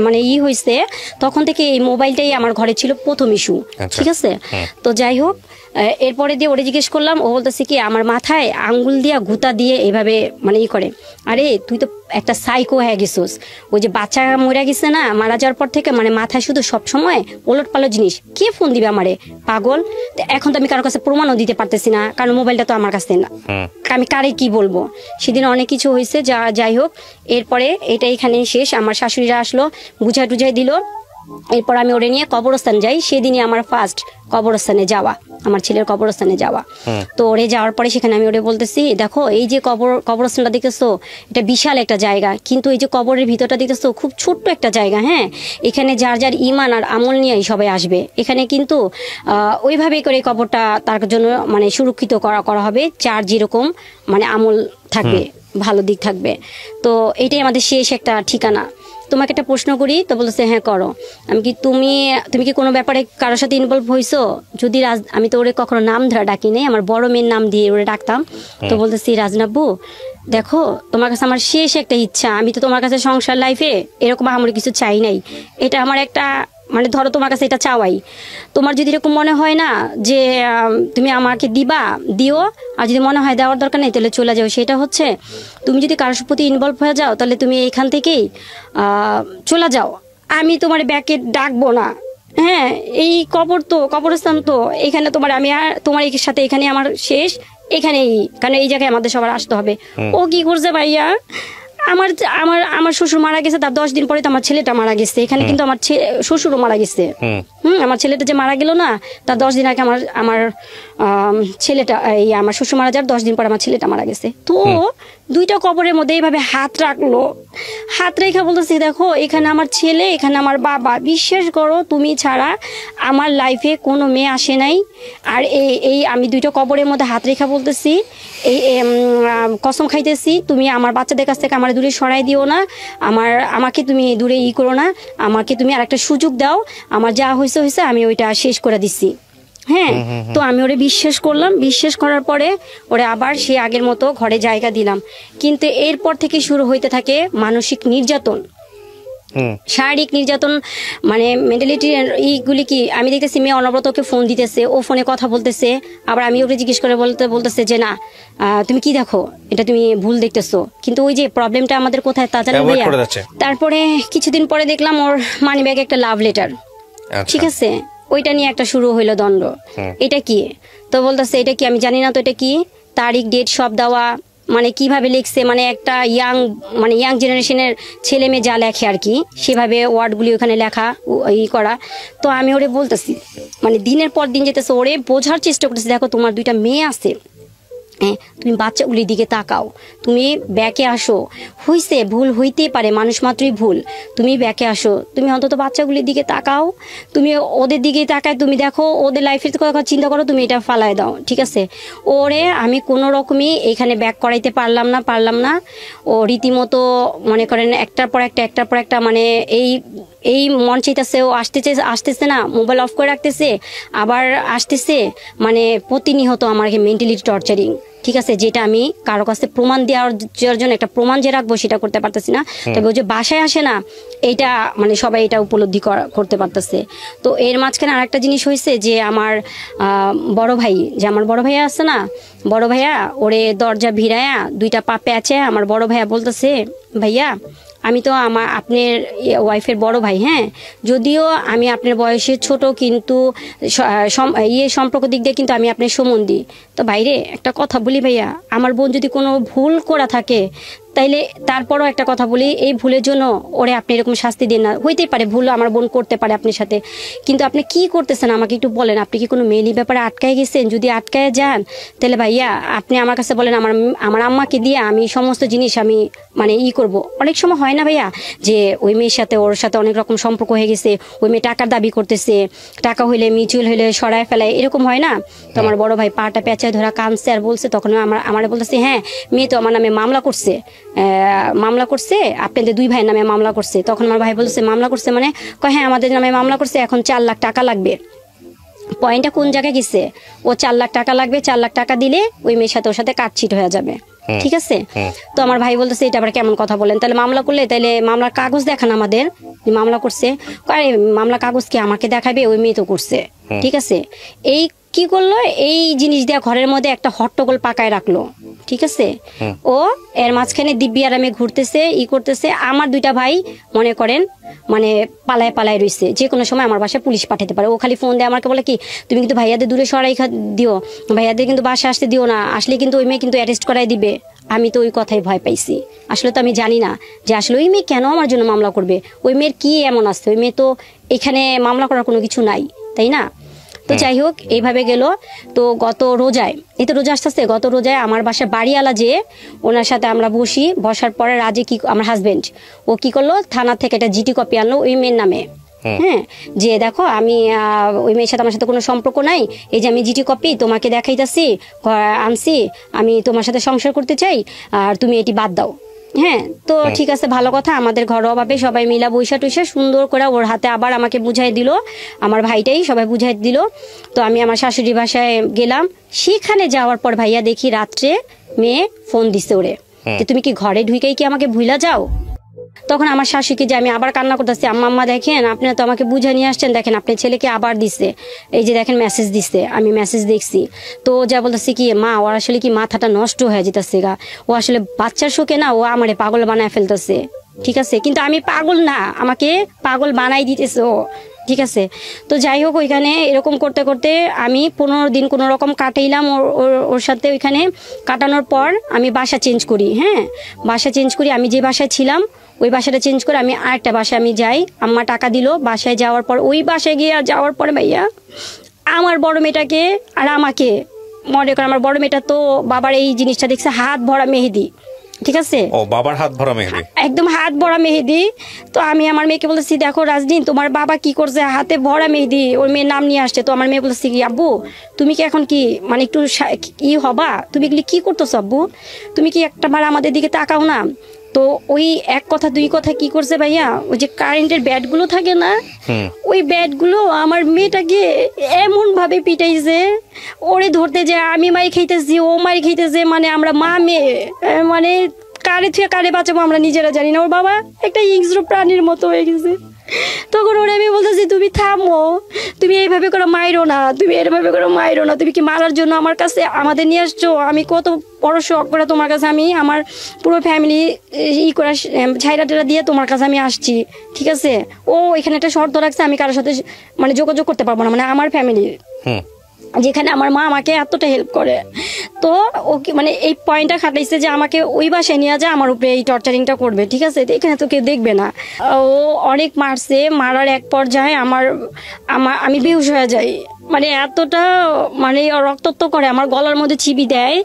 S2: মানে হয়েছে তখন থেকে এই মোবাইলটাই আমার ঘরে ছিল প্রথম ইস্যু, ঠিক আছে। তো যাই হোক, এরপরে দিয়ে ওরে জিজ্ঞেস করলাম, ও বলতেছে কি আমার মাথায় আঙ্গুল দিয়া গুতা দিয়ে এভাবে মানে করে, আরে তুই তো একটা সাইকো হয়ে গেছিস, ওই যে বাচ্চা মরে গেছে না, মারা যাওয়ার পর থেকে মানে মাথায় শুধু সবসময় ওলট পালট জিনিস, কে ফোন দিবে আমারে, পাগল। এখন তো আমি কারোর কাছে প্রমাণও দিতে পারতেছি না, কারণ মোবাইলটা তো আমার কাছে না, আমি কারে কি বলবো। সেদিন অনেক কিছু হয়েছে, যাই হোক, এরপরে এটা এখানে শেষ। আমার শাশুড়িরা আসলো, বুঝাই দিল। এরপর আমি ওরে নিয়ে কবরস্থান যাই। সেদিনই আমার ফার্স্ট কবরস্থানে যাওয়া, আমার ছেলের কবরস্থানে যাওয়া। তো ওরে যাওয়ার পরে সেখানে আমি ওরে বলতেছি, দেখো এই যে কবরস্থানটা দেখতেছো, এটা বিশাল একটা জায়গা, কিন্তু এই যে কবরের ভিতরটা দেখতেছো খুব ছোট্ট একটা জায়গা। হ্যাঁ, এখানে যার ইমান আর আমল নিয়েই সবাই আসবে। এখানে কিন্তু ওইভাবেই করে কবরটা তার জন্য মানে সুরক্ষিত করা হবে, যার যেরকম মানে আমল থাকবে, ভালো দিক থাকবে। তো এটাই আমাদের শেষ একটা ঠিকানা। তোমাকে একটা প্রশ্ন করি। তো বলতেছে হ্যাঁ করো। আমি কি তুমি কি কোনো ব্যাপারে কারোর সাথে ইনভলভ হয়েছো? যদি আমি তো ওরে কখনো নাম ধরে ডাকি নাই, আমার বড় মেয়ের নাম দিয়ে ওরে ডাকতাম। তো বলতেছি রাজনাব্বু দেখো তোমার কাছে আমার শেষ একটা ইচ্ছা, আমি তো তোমার কাছে সংসার লাইফে এরকম আমার কিছু চাই নাই, এটা আমার একটা মানে ধরো তোমার কাছে এটা চাওয়াই। তোমার যদি এরকম মনে হয় না যে তুমি আমাকে দিও, আর যদি মনে হয় দেওয়ার দরকার নেই তাহলে চলে যাও। সেটা হচ্ছে তুমি যদি কারোর প্রতি ইনভলভ হয়ে যাও তাহলে তুমি এখান থেকেই চলে যাও, আমি তোমার ব্যাকে ডাকবো না। হ্যাঁ, এই কবরস্থান তো এখানে তোমার আমি আর তোমার সাথে এখানে আমার শেষ, এখানেই, কারণ এই জায়গায় আমাদের সবার আসতে হবে। ও কি করছে ভাইয়া, আমার আমার আমার শ্বশুর মারা গেছে, তার 10 দিন পরে তো আমার ছেলেটা মারা গেছে। এখানে কিন্তু আমার শ্বশুরও মারা গেছে। আমার ছেলেটা যে মারা গেল না, তার 10 দিন আগে আমার ছেলেটা, এই আমার শ্বশুর মারা যাওয়ার 10 দিন পরে আমার ছেলেটা মারা গেছে। তো দুইটা কবরের মধ্যে এইভাবে হাত রাখলো, হাত রেখা বলতেছি দেখো এখানে আমার ছেলে, এখানে আমার বাবা, বিশ্বাস করো তুমি ছাড়া আমার লাইফে কোনো মেয়ে আসে নাই। আর এই আমি দুইটা কবরের মধ্যে হাত রেখা বলতেছি, এই কসম খাইতেছি তুমি আমার বাচ্চাদের কাছ থেকে আমার দূরে সরাই দিও না, আমাকে তুমি দূরে করো না, আমাকে তুমি আর একটা সুযোগ দাও, আমার যা হয়েছে আমি ওইটা শেষ করে দিচ্ছি। হ্যাঁ, তো আমি ওরে বিশ্বাস করলাম, বিশ্বাস করার পরে ওরে আবার সে আগের মতো ঘরে জায়গা দিলাম। কিন্তু এরপর থেকে শুরু হইতে থাকে মানসিক নির্যাতন, শারীরিক নির্যাতন, মানে মেন্টালিটি এইগুলি কি আমি দেখতেছি। মেয়ে অনবরত ওকে ফোন দিতেছে, ও ফোনে কথা বলতেছে, আবার আমি ওকে জিজ্ঞেস করে বলতেছে যে না তুমি কি দেখো, এটা তুমি ভুল দেখতেছো। কিন্তু ওই যে প্রবলেমটা আমাদের কোথায় তা জানো ভাইয়া। তারপরে কিছুদিন পরে দেখলাম ওর মানি ব্যাগে একটা লাভ লেটার, ঠিক আছে, ওইটা নিয়ে একটা শুরু হইলো দ্বন্দ্ব। এটা কি? তো বলতেছে এটা কি, আমি জানি না তো এটা কি, তারিখ ডেট সব দেওয়া, মানে কিভাবে লিখছে, মানে একটা ইয়াং জেনারেশনের ছেলে মেয়ে যা লেখে আর কি, সেভাবে ওয়ার্ডগুলি ওখানে লেখা করা। তো আমি ওরে বলতেছি, মানে দিনের পর দিন যেতেছে, ওরে বোঝার চেষ্টা করতেছি দেখো তোমার 2টা মেয়ে আছে, হ্যাঁ তুমি বাচ্চাগুলির দিকে তাকাও, তুমি ব্যাকে আসো, হইছে ভুল হইতেই পারে, মানুষ মাত্রই ভুল, তুমি ব্যাকে আসো, তুমি অন্তত বাচ্চাগুলির দিকে তাকাও, তুমি ওদের দিকে তাকায় তুমি দেখো ওদের লাইফের কথা চিন্তা করো, তুমি এটা ফালাই দাও, ঠিক আছে। ওরে আমি কোনো রকমই এখানে ব্যাক করাইতে পারলাম না। ও রীতিমতো মনে করেন একটার পর একটা মানে এই মন চাইতেছে, ও আসতেছে না, মোবাইল অফ করে রাখতেছে, আবার আসতেছে, মানে প্রতিনিয়ত আমাকে মেন্টালি টর্চারিং, ঠিক আছে, যেটা আমি কারো কাছে প্রমাণ দেওয়ার জন্য একটা প্রমাণ যে রাখবো সেটা করতে পারতেছি না। তবে ও যে বাসায় আসে না, এইটা মানে সবাই এটা উপলব্ধি করতে পারতেছে। তো এর মাঝখানে আরেকটা জিনিস হয়েছে যে আমার বড় ভাইয়া আছে না, বড় ভাইয়া ওরে দরজা ভিড়ায়া 2টা পা প্যাচে, আমার বড় ভাইয়া বলতেছে ভাইয়া আমি তো আপনার ওয়াইফের বড় ভাই, হ্যাঁ যদিও আমি আপনার বয়সে ছোট, কিন্তু সম্পর্ক দিক দিয়ে কিন্তু আমি আপনার সম্বন্ধী। তো বাইরে একটা কথা বলি ভাইয়া, আমার বোন যদি কোনো ভুল করা থাকে তাইলে তারপরও একটা কথা বলি, এই ভুলের জন্য ওরে আপনি এরকম শাস্তি দিন না। হইতেই পারে ভুল আমার বোন করতে পারে আপনার সাথে, কিন্তু আপনি কি করতেছেন আমাকে একটু বলেন, আপনি কি কোনো মেয়েলি ব্যাপারে আটকায় গেছেন? যদি আটকায় যান তাহলে ভাইয়া আপনি আমার কাছে বলেন, আমার আম্মাকে দিয়ে আমি সমস্ত জিনিস আমি মানে করব। অনেক সময় হয় না ভাইয়া যে ওই মেয়ের সাথে ওর সাথে অনেক রকম সম্পর্ক হয়ে গেছে, ওই মেয়ে টাকার দাবি করতেছে, টাকা হইলে মিউচুয়াল হইলে সরায় ফেলায়, এরকম হয় না। তো আমার বড় ভাই পাটা পেঁচায় ধরা কাঁদছে আর বলছে, তখন আমার বলতেছে হ্যাঁ মেয়ে তো আমার নামে মামলা করছে আপনাদের 2 ভাইয়ের নামে মামলা করছে। তখন আমার ভাই বলছে মামলা করছে মানে, হ্যাঁ আমাদের নামে মামলা করছে, এখন 4 লাখ টাকা লাগবে। পয়েন্টটা কোন জায়গায় গেছে, ও 4 লাখ টাকা লাগবে, 4 লাখ টাকা দিলে ওই মেয়ের সাথে ওর সাথে কাটছিট হয়ে যাবে, ঠিক আছে। তো আমার ভাই বলতেছে এটা আবার কেমন কথা বলেন, তাহলে মামলা করলে তাহলে মামলার কাগজ দেখান আমাদের, মামলা করছে। আরে মামলা কাগজ কি আমাকে দেখাবে, ওই মেয়ে তো করছে, ঠিক আছে। এই কি করলো, এই জিনিস দিয়ে ঘরের মধ্যে একটা হট্টগোল পাকায় রাখলো, ঠিক আছে। ও এর মাঝখানে দিব্যি আরামে ঘুরতেছে, করতেছে। আমার 2টা ভাই মনে করেন মানে পালায় রয়েছে, যে কোনো সময় আমার বাসায় পুলিশ পাঠাতে পারে। ও খালি ফোন দিয়ে আমাকে বলে কি, তুমি কিন্তু ভাইয়াদের দূরে সরাই দিও, ভাইয়াদের কিন্তু বাসায় আসতে দিও না, আসলে কিন্তু ওই মেয়ে কিন্তু অ্যারেস্ট করাই দিবে। আমি তো ওই কথাই ভয় পাইছি। আসলে তো আমি জানি না যে আসলে ওই মেয়ে কেন আমার জন্য মামলা করবে, ওই মেয়ের কি এমন আছে, ওই মেয়ে তো এখানে মামলা করার কোনো কিছু নাই, তাই না। তো যাই হোক এইভাবে গেল। তো গত রোজায়, এই তো রোজা আসতেছে, গত রোজায় আমার বাসায় বাড়িওয়ালা যে ওনার সাথে আমরা বসার পরে রাজে কি আমার হাজবেন্ড ও কি করলো, থানা থেকে একটা জিটি কপি আনলো ওই মেয়ের নামে, হ্যাঁ যে দেখো আমি ওই মেয়ের সাথে আমার সাথে কোনো সম্পর্ক নাই, এই যে আমি জিটি কপি তোমাকে দেখাইতেছি আনছি, আমি তোমার সাথে সংসার করতে চাই আর তুমি এটি বাদ দাও। হ্যাঁ, তো ঠিক আছে, ভালো কথা। আমাদের ঘরোয়াভাবে সবাই মিলা বৈশা টুইসা সুন্দর করে ওর হাতে আবার আমাকে বুঝাই দিল, আমার ভাইটাই সবাই বুঝাই দিল। তো আমি আমার শাশুড়ি বাসায় গেলাম। সেখানে যাওয়ার পর ভাইয়া দেখি রাত্রে মেয়ে ফোন দিছে ওরে যে তুমি কি ঘরে ঢুকেই কি আমাকে ভুলা যাও। তখন আমার শাশুড়িকে যে আমি আবার কান্না করতেছি, আম্মা দেখেন আপনারা তো আমাকে বুঝে নিয়ে আসছেন, দেখেন আপনার ছেলেকে আবার দিচ্ছে, এই যে দেখেন মেসেজ দিচ্ছে, আমি মেসেজ দেখছি। তো যা বলতেছি কি মা ওর আসলে কি মাথাটা নষ্ট হয়ে যেতেছে গা, ও আসলে বাচ্চার শোকে না ও আমারে পাগল বানায় ফেলতেছে, ঠিক আছে, কিন্তু আমি পাগল না, আমাকে পাগল বানাই দিতেছে ও, ঠিক আছে। তো যাই হোক, ওইখানে এরকম করতে করতে আমি 15 দিন কোনো রকম কাটাইলাম ওর সাথে। ওইখানে কাটানোর পর আমি বাসা চেঞ্জ করি। হ্যাঁ, বাসা চেঞ্জ করি। আমি যে বাসায় ছিলাম ওই বাসাটা চেঞ্জ করে আমি আরেকটা বাসায় আমি যাই। আম্মা টাকা দিল। বাসায় যাওয়ার পর ওই বাসায় গিয়ে যাওয়ার পরে ভাইয়া আমার বড় মেয়েটাকে আর আমাকে, মনে করে আমার বড় মেয়েটা তো বাবার এই জিনিসটা দেখছে, হাত ভরা মেহেদি, ঠিক আছে,
S1: ও বাবার হাত ভরা মেহেদি,
S2: একদম হাত ভরা মেহেদি। তো আমি আমার মেয়েকে বলতেছি দেখো রাজদিন তোমার বাবা কি করছে, হাতে ভরা মেহেদি, ওর মেয়ের নাম নিয়ে আসছে। তো আমার মেয়ে বলতেছি কি আব্বু তুমি কি এখন কি মানে একটু ই হবা, তুমি এগুলি কি করতেছো আব্বু, তুমি কি একটা বার আমাদের দিকে তাকাও না। তো ওই এক কথা দুই কথা কি করছে ভাইয়া, ওই যে কারেন্টের ব্যাটগুলো থাকে না, ওই ব্যাটগুলো আমার মেয়েটাকে এমন ভাবে পিটাইছে, ওরে ধরতে যায় আমি মারি খাইতেছি, ও মারি খাইতেছে, মানে আমরা মা মেয়ে মানে কারে থেকে কারে বাঁচাবো আমরা নিজেরা জানি না। ওর বাবা একটা হিংস্র প্রাণীর মতো হয়ে গেছে। তখন ওরা আমি বলতেছি তুমি থামো, তুমি এইভাবে করে মাইরো না, তুমি এরভাবে করে মাইরো না, তুমি কি মারার জন্য আমার কাছে আমাদের নিয়ে আসছো, আমি কত বড় শখ করে তোমার কাছে আমি আমার পুরো ফ্যামিলি ই করে ছাইরা টেরা দিয়ে তোমার কাছে আমি আসছি, ঠিক আছে। ও এখানে একটা শর্ত রাখছে আমি কারোর সাথে মানে যোগাযোগ করতে পারবো না, মানে আমার ফ্যামিলির, যেখানে আমার মা আমাকে এতটা হেল্প করে। তো ওকে মানে এই পয়েন্টটা খাটাইছে যে আমাকে ওই বাসায় নিয়ে যায় আমার উপরে এই টর্চারিংটা করবে, ঠিক আছে, এখানে তো কেউ দেখবে না। ও অনেক মারছে, মারার এক পর্যায়ে আমি বেহুশ হয়ে যাই, মানে এতটা মানে রক্তাক্ত করে, আমার গলার মধ্যে চিবি দেয়,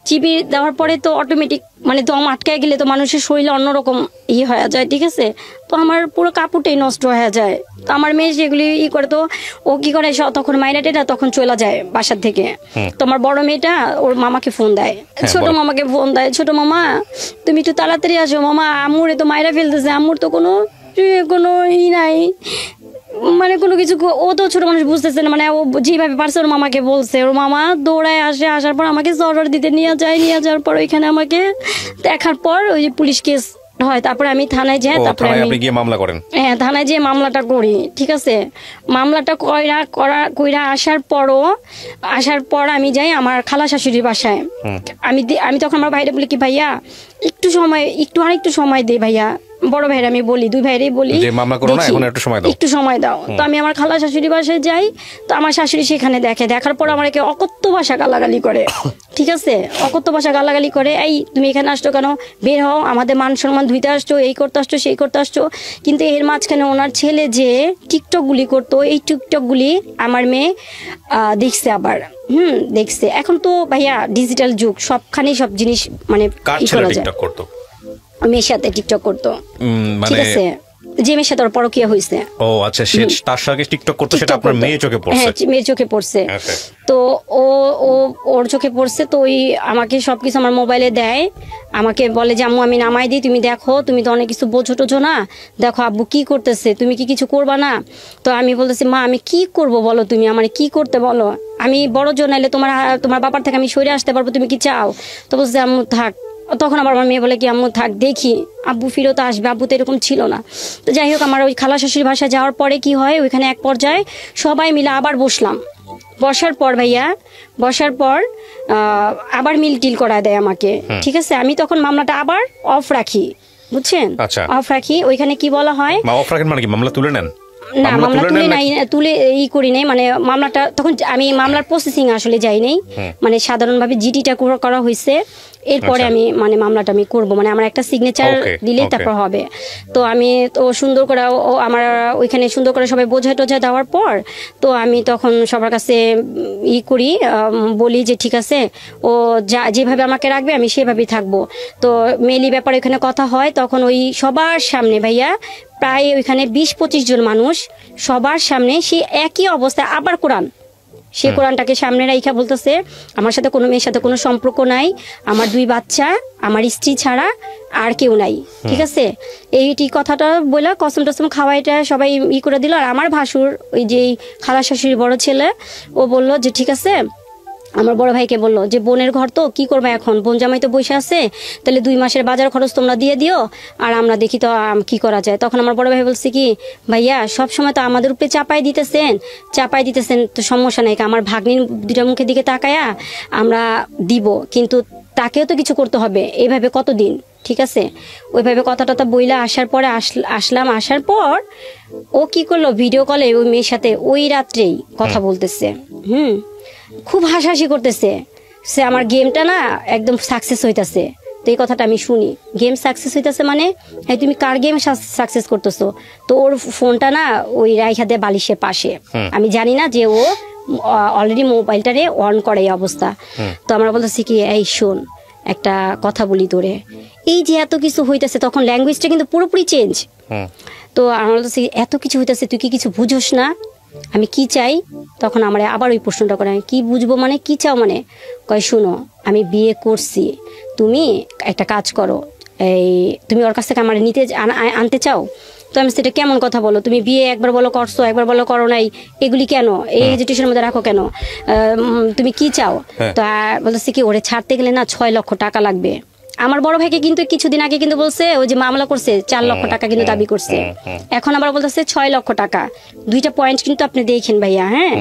S2: চিবি দেওয়ার পরে তো অটোমেটিক মানে দম আটকায় গেলে তো মানুষের শরীরে অন্যরকম হয়ে যায়, ঠিক আছে। তো আমার পুরো কাপড়টাই নষ্ট হয়ে যায়। তো আমার মেয়ে যেগুলি করে, তো ও কি করে তখন মাইনাটেটা তখন চলে যায় বাসার থেকে। তো আমার বড় মেয়েটা ওর মামাকে ফোন দেয়, ছোট মামাকে ফোন দেয়, ছোট মামা তুমি একটু তাড়াতাড়ি আসো, মামা আম্মুরে তো মাইরা ফেলতেছে, আম্মুর তো কোনো নাই, মানে কোনো কিছু, ও তো ছোট মানুষ বুঝতেছে না, মানে ও যেভাবে পারছে ওর মামাকে বলছে, ওর মামা দৌড়ায় আসে, আসার পর আমাকে জরর দিতে নিয়ে যাওয়ার পর ওইখানে আমাকে দেখার পর ওই যে পুলিশ কেস হয়, তারপরে আমি থানায় যাই, তারপরে আমি গিয়ে মামলা করেন। হ্যাঁ, থানায় যেয়ে মামলাটা করি, ঠিক আছে। মামলাটা কইরা আসার পর আমি যাই আমার খালা শাশুড়ির বাসায়। আমি তখন আমার ভাইরা বলি কি ভাইয়া একটু আরেকটু সময় দে ভাইয়া, বড় ভাইরা আমি বলি, দুই ভাইরাই বলি একটু সময় দাও। তো আমি আমার খালা শাশুড়ি বাসায় যাই। তো আমার শাশুড়ি সেখানে দেখার পর আমার অকথ্য ভাষা গালাগালি করে, ঠিক আছে, অকথ্য ভাষা গালাগালি করে, এই তুমি এখানে আসছো কেন, বের হও, আমাদের মান সম্মান ধুইতে আসছো, এই করতে আসছো, সেই করতে আসছো। কিন্তু এর মাঝখানে ওনার ছেলে যে টিকটক গুলি করতো, এই টিকটক গুলি আমার মেয়ে দেখছে আবার, দেখছে। এখন তো ভাইয়া ডিজিটাল যুগ, সবখানেই সব জিনিস মানে মেয়ের সাথে টিকটক করতো, ঠিক আছে, যে মেয়ের সাথে ওর পরকীয়া হয়েছে।
S1: ও আচ্ছা, তার সাথে টিকটক করতো, সেটা আপনার মেয়ে চোখে পড়ছে? হ্যাঁ,
S2: মেয়ের চোখে পড়ছে। তো ওর চোখে পড়ছে, তো ওই আমাকে সবকিছু আমার মোবাইলে দেয়, আমাকে বলে যে আম্মু আমি নামাই দিই, তুমি দেখো, তুমি তো অনেক কিছু বোঝো টোঝো না, দেখো আব্বু কি করতেছে, তুমি কি কিছু করবা না। তো আমি বলতেছি মা আমি কি করব বলো, তুমি আমার কি করতে বলো, আমি বড় জন এলে তোমার বাবার থেকে আমি সরে আসতে পারবো, তুমি কি চাও। তো বলছে আম্মু থাক। তখন আমার মেয়ে বলে কি আম্মু থাক, দেখি আব্বু ফিরত আসবে, আব্বু তো এরকম ছিল না। তো যাই হোক, আমার ওই খালা শাশুড়ির বাসায় যাওয়ার পরে কি হয়, ওইখানে এক পর্যায়ে সবাই মিলে আবার বসলাম। বসার পর আবার মিল টিল করা দেয় আমাকে, ঠিক আছে। আমি তখন মামলাটা আবার অফ রাখি, বুঝছেন, অফ রাখি। ওইখানে কি বলা হয়,
S1: অফ রাখেন মানে কি, মামলা তুলে নেন?
S2: না, মামলা তুলে করি নাই, মানে মামলাটা তখন আমি মামলার প্রসেসিং আসলে যাই নাই, মানে সাধারণভাবে জিডিটা করা হয়েছে, এরপরে আমি মানে মামলাটা আমি করবো, মানে আমার একটা সিগনেচার দিলে তারপর হবে। তো আমি তো সুন্দর করে আমার ওইখানে সুন্দর করে সবাই বোঝায় টোঝা দেওয়ার পর, তো আমি তখন সবার কাছে করি, বলি যে ঠিক আছে, ও যেভাবে আমাকে রাখবে আমি সেভাবেই থাকবো। তো মেলি ব্যাপারে ওইখানে কথা হয়, তখন ওই সবার সামনে ভাইয়া প্রায় ওইখানে 20-25 জন মানুষ সবার সামনে সে একই অবস্থায় আবার কোরআন সে কোরআনটাকে সামনে রাইখা বলতেছে আমার সাথে কোনো মেয়ের সাথে কোনো সম্পর্ক নাই, আমার 2 বাচ্চা, আমার স্ত্রী ছাড়া আর কেউ নাই, ঠিক আছে। এইটি কথাটা বলে কসম টসম খাওয়াইটা সবাই করে দিল। আর আমার ভাসুর ওই যে খালা শাশুড়ির বড় ছেলে ও বলল যে ঠিক আছে, আমার বড় ভাইকে বললো যে বোনের ঘর তো কি করবে এখন, বোন জামাই তো বসে আছে, তাহলে 2 মাসের বাজার খরচ তোমরা দিয়ে দিও আর আমরা দেখি তো কি করা যায়। তখন আমার বড় ভাই বলছে কি ভাইয়া সব সময় তো আমাদের উপরে চাপাই দিতেছেন তো সমস্যা নাই, আমার ভাগ্নির 2টা মুখের দিকে তাকায়া আমরা দিব, কিন্তু তাকেও তো কিছু করতে হবে, এইভাবে কতদিন, ঠিক আছে। ওইভাবে কথা বইলা আসার পরে আসলাম। আসার পর ও কি করলো, ভিডিও কলে ওই মেয়ের সাথে ওই রাত্রেই কথা বলতেছে, খুব হাসাহাসি করতেছে। সে আমার গেমটা না একদম সাকসেস হইতাছে। তো এই কথাটা আমি শুনি, গেম সাকসেস হইতাছে মানে তুমি কার গেম সাকসেস করতেছো? তো ওর ফোনটা না ওই রাইখা দিয়ে বালিশের পাশে, আমি জানি না যে ও অলরেডি মোবাইলটারে অন করে এই অবস্থা। তো আমরা বলতেছি কি এই শোন একটা কথা বলি তোরে, এই যে এত কিছু হইতেছে, তখন ল্যাঙ্গুয়েজটা কিন্তু পুরোপুরি চেঞ্জ। তো আমরা বলতেছি এত কিছু হইতেছে তুই কি কিছু বুঝোস না, আমি কি চাই? তখন আমার আবার ওই প্রশ্নটা করে, কি বুঝবো মানে কি চাও মানে? কয় শুনো আমি বিয়ে করছি, তুমি একটা কাজ করো, এই তুমি ওর কাছ থেকে আমার আনতে চাও? তো আমি সেটা কেমন কথা বলো, তুমি বিয়ে একবার বলো করছো, একবার বলো করো নাই, এগুলি কেন এই হেজিটেশনের মধ্যে রাখো কেন, তুমি কি চাও? তো বলতেছি কি ওরে ছাড়তে গেলে না 6 লক্ষ টাকা লাগবে। আমার বড় ভাইকে কিন্তু কিছুদিন আগে কিন্তু বলছে ওই যে মামলা করছে 4 লক্ষ টাকা কিন্তু দাবি করছে, এখন আবার বলতেছে 6 লক্ষ টাকা। 2টা পয়েন্ট কিন্তু আপনি দেখেন ভাইয়া। হ্যাঁ,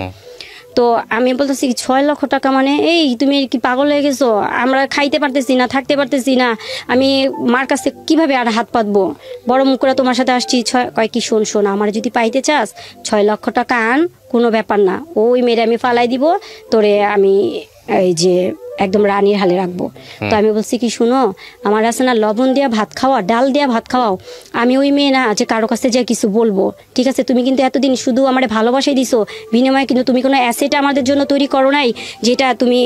S2: তো আমি বলতেছি 6 লক্ষ টাকা মানে এই তুমি কি পাগল হয়ে গেছো? আমরা খাইতে পারতেছি না, থাকতে পারতেছি না, আমি মার কাছে কিভাবে আর হাত পাতবো? বড় মুখ করে তোমার সাথে আসছি। কয় কি শোন আমার যদি পাইতে চাস 6 লক্ষ টাকা আন, কোনো ব্যাপার না, ওই মেরে আমি ফালাই দিব, তোরে আমি এই যে একদম রানীর হালে রাখবো। তো আমি বলছি কি শুনো আমার আছে না লবণ দিয়া ভাত খাওয়া, ডাল দিয়া ভাত খাওয়াও, আমি ওই মেয়ে না যে কারো কাছে যে কিছু বলবো, ঠিক আছে। তুমি কিন্তু এতদিন শুধু আমার ভালোবাসাই দিছো, বিনিময়ে কিন্তু তুমি কোনো অ্যাসেট আমাদের জন্য তৈরি করো নাই যেটা তুমি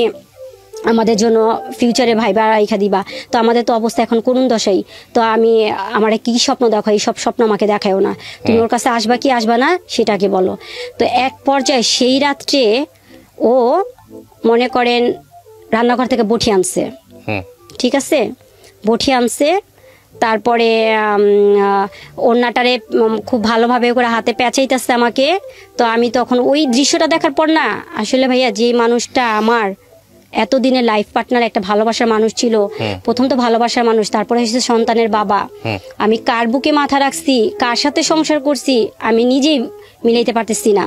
S2: আমাদের জন্য ফিউচারে ভাইবা রাইখা দিবা। তো আমাদের তো অবস্থা এখন করুণ দশাই। তো আমি আমার কি স্বপ্ন দেখো, এই সব স্বপ্ন আমাকে দেখায়ও না, তুমি ওর কাছে আসবা কি আসবা না সেটাকে বলো। তো এক পর্যায়ে সেই রাত্রে ও মনে করেন রান্নাঘর থেকে বটি আনছে, ঠিক আছে, বটি আনছে, তারপরে ওড়নাটারে খুব ভালোভাবে করে হাতে পেঁচাইতেছে আমাকে। তো আমি তখন ওই দৃশ্যটা দেখার পর না আসলে ভাইয়া যে মানুষটা আমার এতদিনের লাইফ পার্টনার, একটা ভালোবাসার মানুষ ছিল, প্রথম তো ভালোবাসার মানুষ, তারপরে এসেছে সন্তানের বাবা, আমি কার বুকে মাথা রাখছি, কার সাথে সংসার করছি আমি নিজেই মিলাইতে পারতেছি না।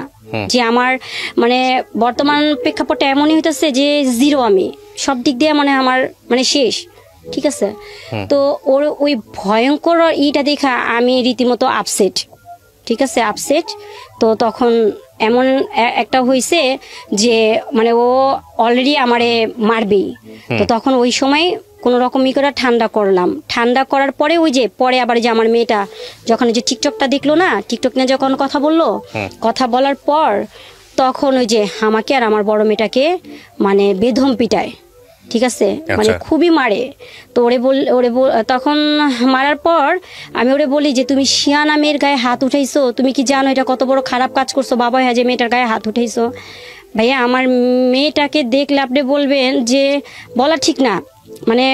S2: যে আমার মানে বর্তমান প্রেক্ষাপটে এমনই হইতেছে যে জিরো, আমি সব দিক দিয়ে মানে আমার মানে শেষ, ঠিক আছে। তো ওর ওই ভয়ঙ্কর ইটা দেখা আমি রীতিমতো আপসেট, ঠিক আছে, আপসেট। তো তখন এমন একটা হয়েছে যে মানে ও অলরেডি আমারে মারবেই। তো তখন ওই সময় কোনো রকম করে ঠান্ডা করলাম। ঠান্ডা করার পরে ওই যে পরে আবার যে আমার মেয়েটা যখন ওই যে টিকটকটা দেখলো না, টিকটক নিয়ে যখন কথা বললো, কথা বলার পর তখন ওই যে আমাকে আর আমার বড় মেয়েটাকে মানে বেধম পিটায়, ঠিক আছে, মানে খুবই মারে। তো তখন মারার পর আমি ওরে বলি যে তুমি শিয়ানা মেয়ের গায়ে হাত উঠাইছো, তুমি কি জানো এটা কত বড় খারাপ কাজ করছো? বাবা হ্যাঁ যে মেয়েটার গায়ে হাত উঠাইছো। ভাইয়া আমার মেয়েটাকে দেখলে আপনি বলবেন যে বলা ঠিক না, মানে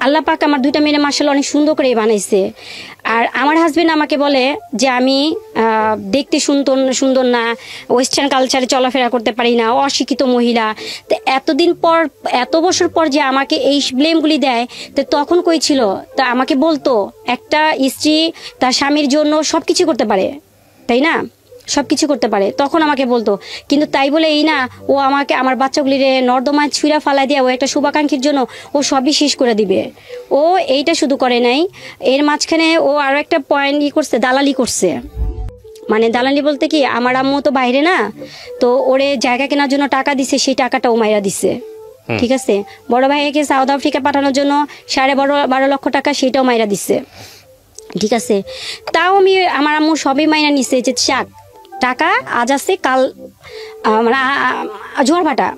S2: আল্লাহ পাক আমার 2টা মেয়ে মাশাআল্লাহ অনেক সুন্দর করে বানাইছে। আর আমার হাজবেন্ড আমাকে বলে যে আমি দেখতে সুন্দর না, ওয়েস্টার্ন কালচারে চলাফেরা করতে পারি না, অশিক্ষিত মহিলা। তো এতদিন পর, এত বছর পর যে আমাকে এই ব্লেমগুলি দেয়, তো তখন কই ছিল? তা আমাকে বলতো একটা স্ত্রী তার স্বামীর জন্য সব কিছু করতে পারে, তাই না, সব কিছু করতে পারে, তখন আমাকে বলতো। কিন্তু তাই বলে এই না ও আমাকে আমার বাচ্চাগুলিরে নর্দমায় ছুঁড়া ফালাই দিয়ে ও একটা শুভাকাঙ্ক্ষীর জন্য ও সবই শেষ করে দিবে। ও এইটা শুধু করে নাই, এর মাঝখানে ও আরো একটা পয়েন্ট করছে, দালালি করছে। মানে দালালি বলতে কি, আমার আম্মু তো বাইরে না, তো ওরে জায়গা কেনার জন্য টাকা দিছে, সেই টাকাটা ও মাইরা দিছে, ঠিক আছে। বড় ভাইকে সাউথ আফ্রিকা পাঠানোর জন্য 12.5 লক্ষ টাকা, সেটাও মাইরা দিছে, ঠিক আছে। তাও আমি আমার আম্মু সবই মাইনা নিছে যে চাক টাকা আজ আছে কাল মানে ঝড় ভাটা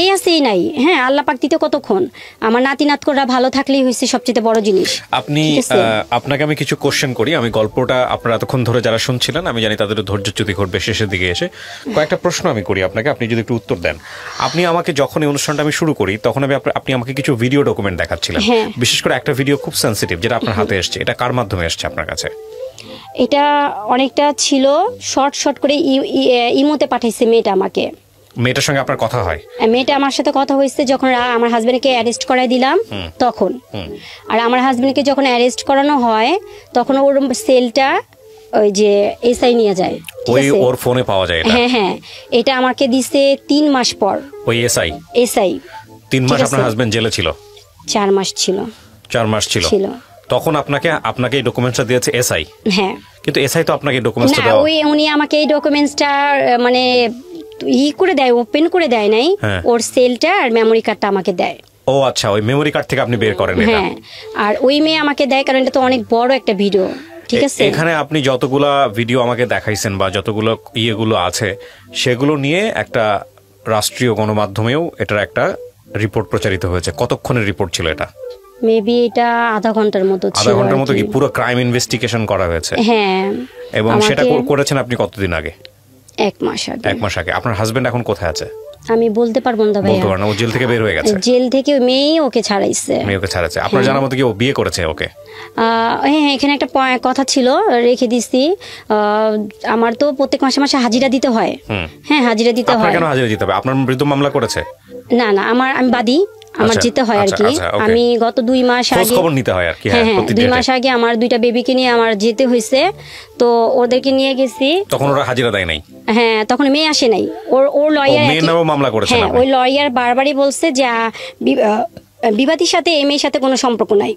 S2: এই আছে এই নাই। হ্যাঁ, আল্লাহ পাক দিতে কতক্ষণ, আমার নাতি নাতকরা ভালো থাকলেই হয়েছে সবচেয়ে বড় জিনিস।
S1: আপনাকে আমি কিছু কোশ্চেন করি, আমি গল্পটা আপনারা এতক্ষণ ধরে যারা শুনছিলেন আমি জানি তাদের ধৈর্যচ্যুতি ঘটবে শেষের দিকে এসে। কয়েকটা প্রশ্ন আমি করি আপনাকে, আপনি যদি একটু উত্তর দেন। আপনি আমাকে যখন এই অনুষ্ঠানটা আমি শুরু করি তখন আপনি আমাকে কিছু ভিডিও ডকুমেন্ট দেখাচ্ছিলেন, বিশেষ করে একটা ভিডিও খুব সেন্সিটিভ যেটা আপনার হাতে এসছে, এটা কার মাধ্যমে এসছে আপনার কাছে?
S2: এটা অনেকটা ছিল শর্ট শর্ট করে ইমোতে পাঠাইছে মেয়েটা আমাকে।
S1: মেয়েটার সঙ্গে আপনার কথা হয়?
S2: মেয়েটা আমার সাথে কথা হয়েছে যখন আমার হাজবেন্ডকে অ্যারেস্ট করাই দিলাম তখন। আর আমার হাজবেন্ডকে যখন অ্যারেস্ট করানো হয় তখন ওর সেলটা ওই যে এসআই নিয়ে যায়,
S1: ওই ওর ফোনে পাওয়া যায় এটা?
S2: হ্যাঁ হ্যাঁ, এটা আমাকে দিছে 3 মাস পর।
S1: ওই এসআই
S2: 3
S1: মাস আপনার হাজবেন্ড জেলে ছিল?
S2: 4 মাস ছিল।
S1: 4 মাস ছিল তখন আপনাকে এই ডকুমেন্টসটা দিয়েছে এসআই?
S2: হ্যাঁ,
S1: কিন্তু এসআই তো আপনাকে এই ডকুমেন্টসটা
S2: না, উনি আমাকে এই ডকুমেন্টসটা মানে করে দেয়, ওপেন করে দেয় নাই, ওর সেলটা আর মেমোরি কার্ডটা আমাকে দেয়।
S1: ও আচ্ছা, ওই মেমোরি কার্ড থেকে আপনি বের করেন এটা?
S2: হ্যাঁ, আর ওই মেয়ে আমাকে দেয় কারণ এটা তো অনেক বড় একটা ভিডিও, ঠিক আছে?
S1: এখানে আপনি যতগুলা ভিডিও আমাকে দেখাইছেন বা যতগুলো ইয়েগুলো আছে সেগুলো নিয়ে একটা রাষ্ট্রীয় গণমাধ্যমেও এটার একটা রিপোর্ট প্রচারিত হয়েছে। কতক্ষণের রিপোর্ট ছিল এটা?
S2: মেবি এটা আধা ঘন্টার মতো ছিল।
S1: আধা ঘন্টার মতো? কি পুরো ক্রাইম ইনভেস্টিগেশন করা হয়েছে?
S2: হ্যাঁ।
S1: এবং সেটা করেছেন আপনি কতদিন আগে?
S2: 1 মাস আগে।
S1: 1 মাস আগে। আপনার হাজবেন্ড এখন কোথায় আছে?
S2: আমি বলতে পারবো না ভাই।
S1: বলতে পারেন? ও জেল থেকে বের হয়ে গেছে?
S2: জেল থেকে মেয়ে ওকে ছাড়াইছে।
S1: মেয়ে ওকে ছাড়াইছে? আপনার জানার মতো কি ও বিয়ে করেছে ওকে?
S2: হ্যাঁ, এখানে একটা কথা ছিল, রেখে দিছি। আমার তো প্রত্যেক মাসে মাসে হাজিরা দিতে হয়। হ্যাঁ, হাজিরা দিতে হয়।
S1: কেন হাজিরা দিতে হবে? আপনার বিরুদ্ধে মামলা করেছে?
S2: না না, আমি বাদী, আমার যেতে হয় আর কি। আমি গত 2 মাস আগে
S1: খবর নিতে হয় আর কি।
S2: হ্যাঁ, 2 মাস আগে আমার 2টা বেবিকে নিয়ে আমার যেতে হয়েছে, তো ওদেরকে নিয়ে গেছি।
S1: তখন ওরা হাজিরা দেয় নাই?
S2: হ্যাঁ, তখন মেয়ে আসে নাই। ওর লয়ার
S1: মামলা করেছে।
S2: হ্যাঁ, ওই লয়ার বারবারই বলছে যে বিবাদীর সাথে এই মেয়ের সাথে কোনো সম্পর্ক নাই।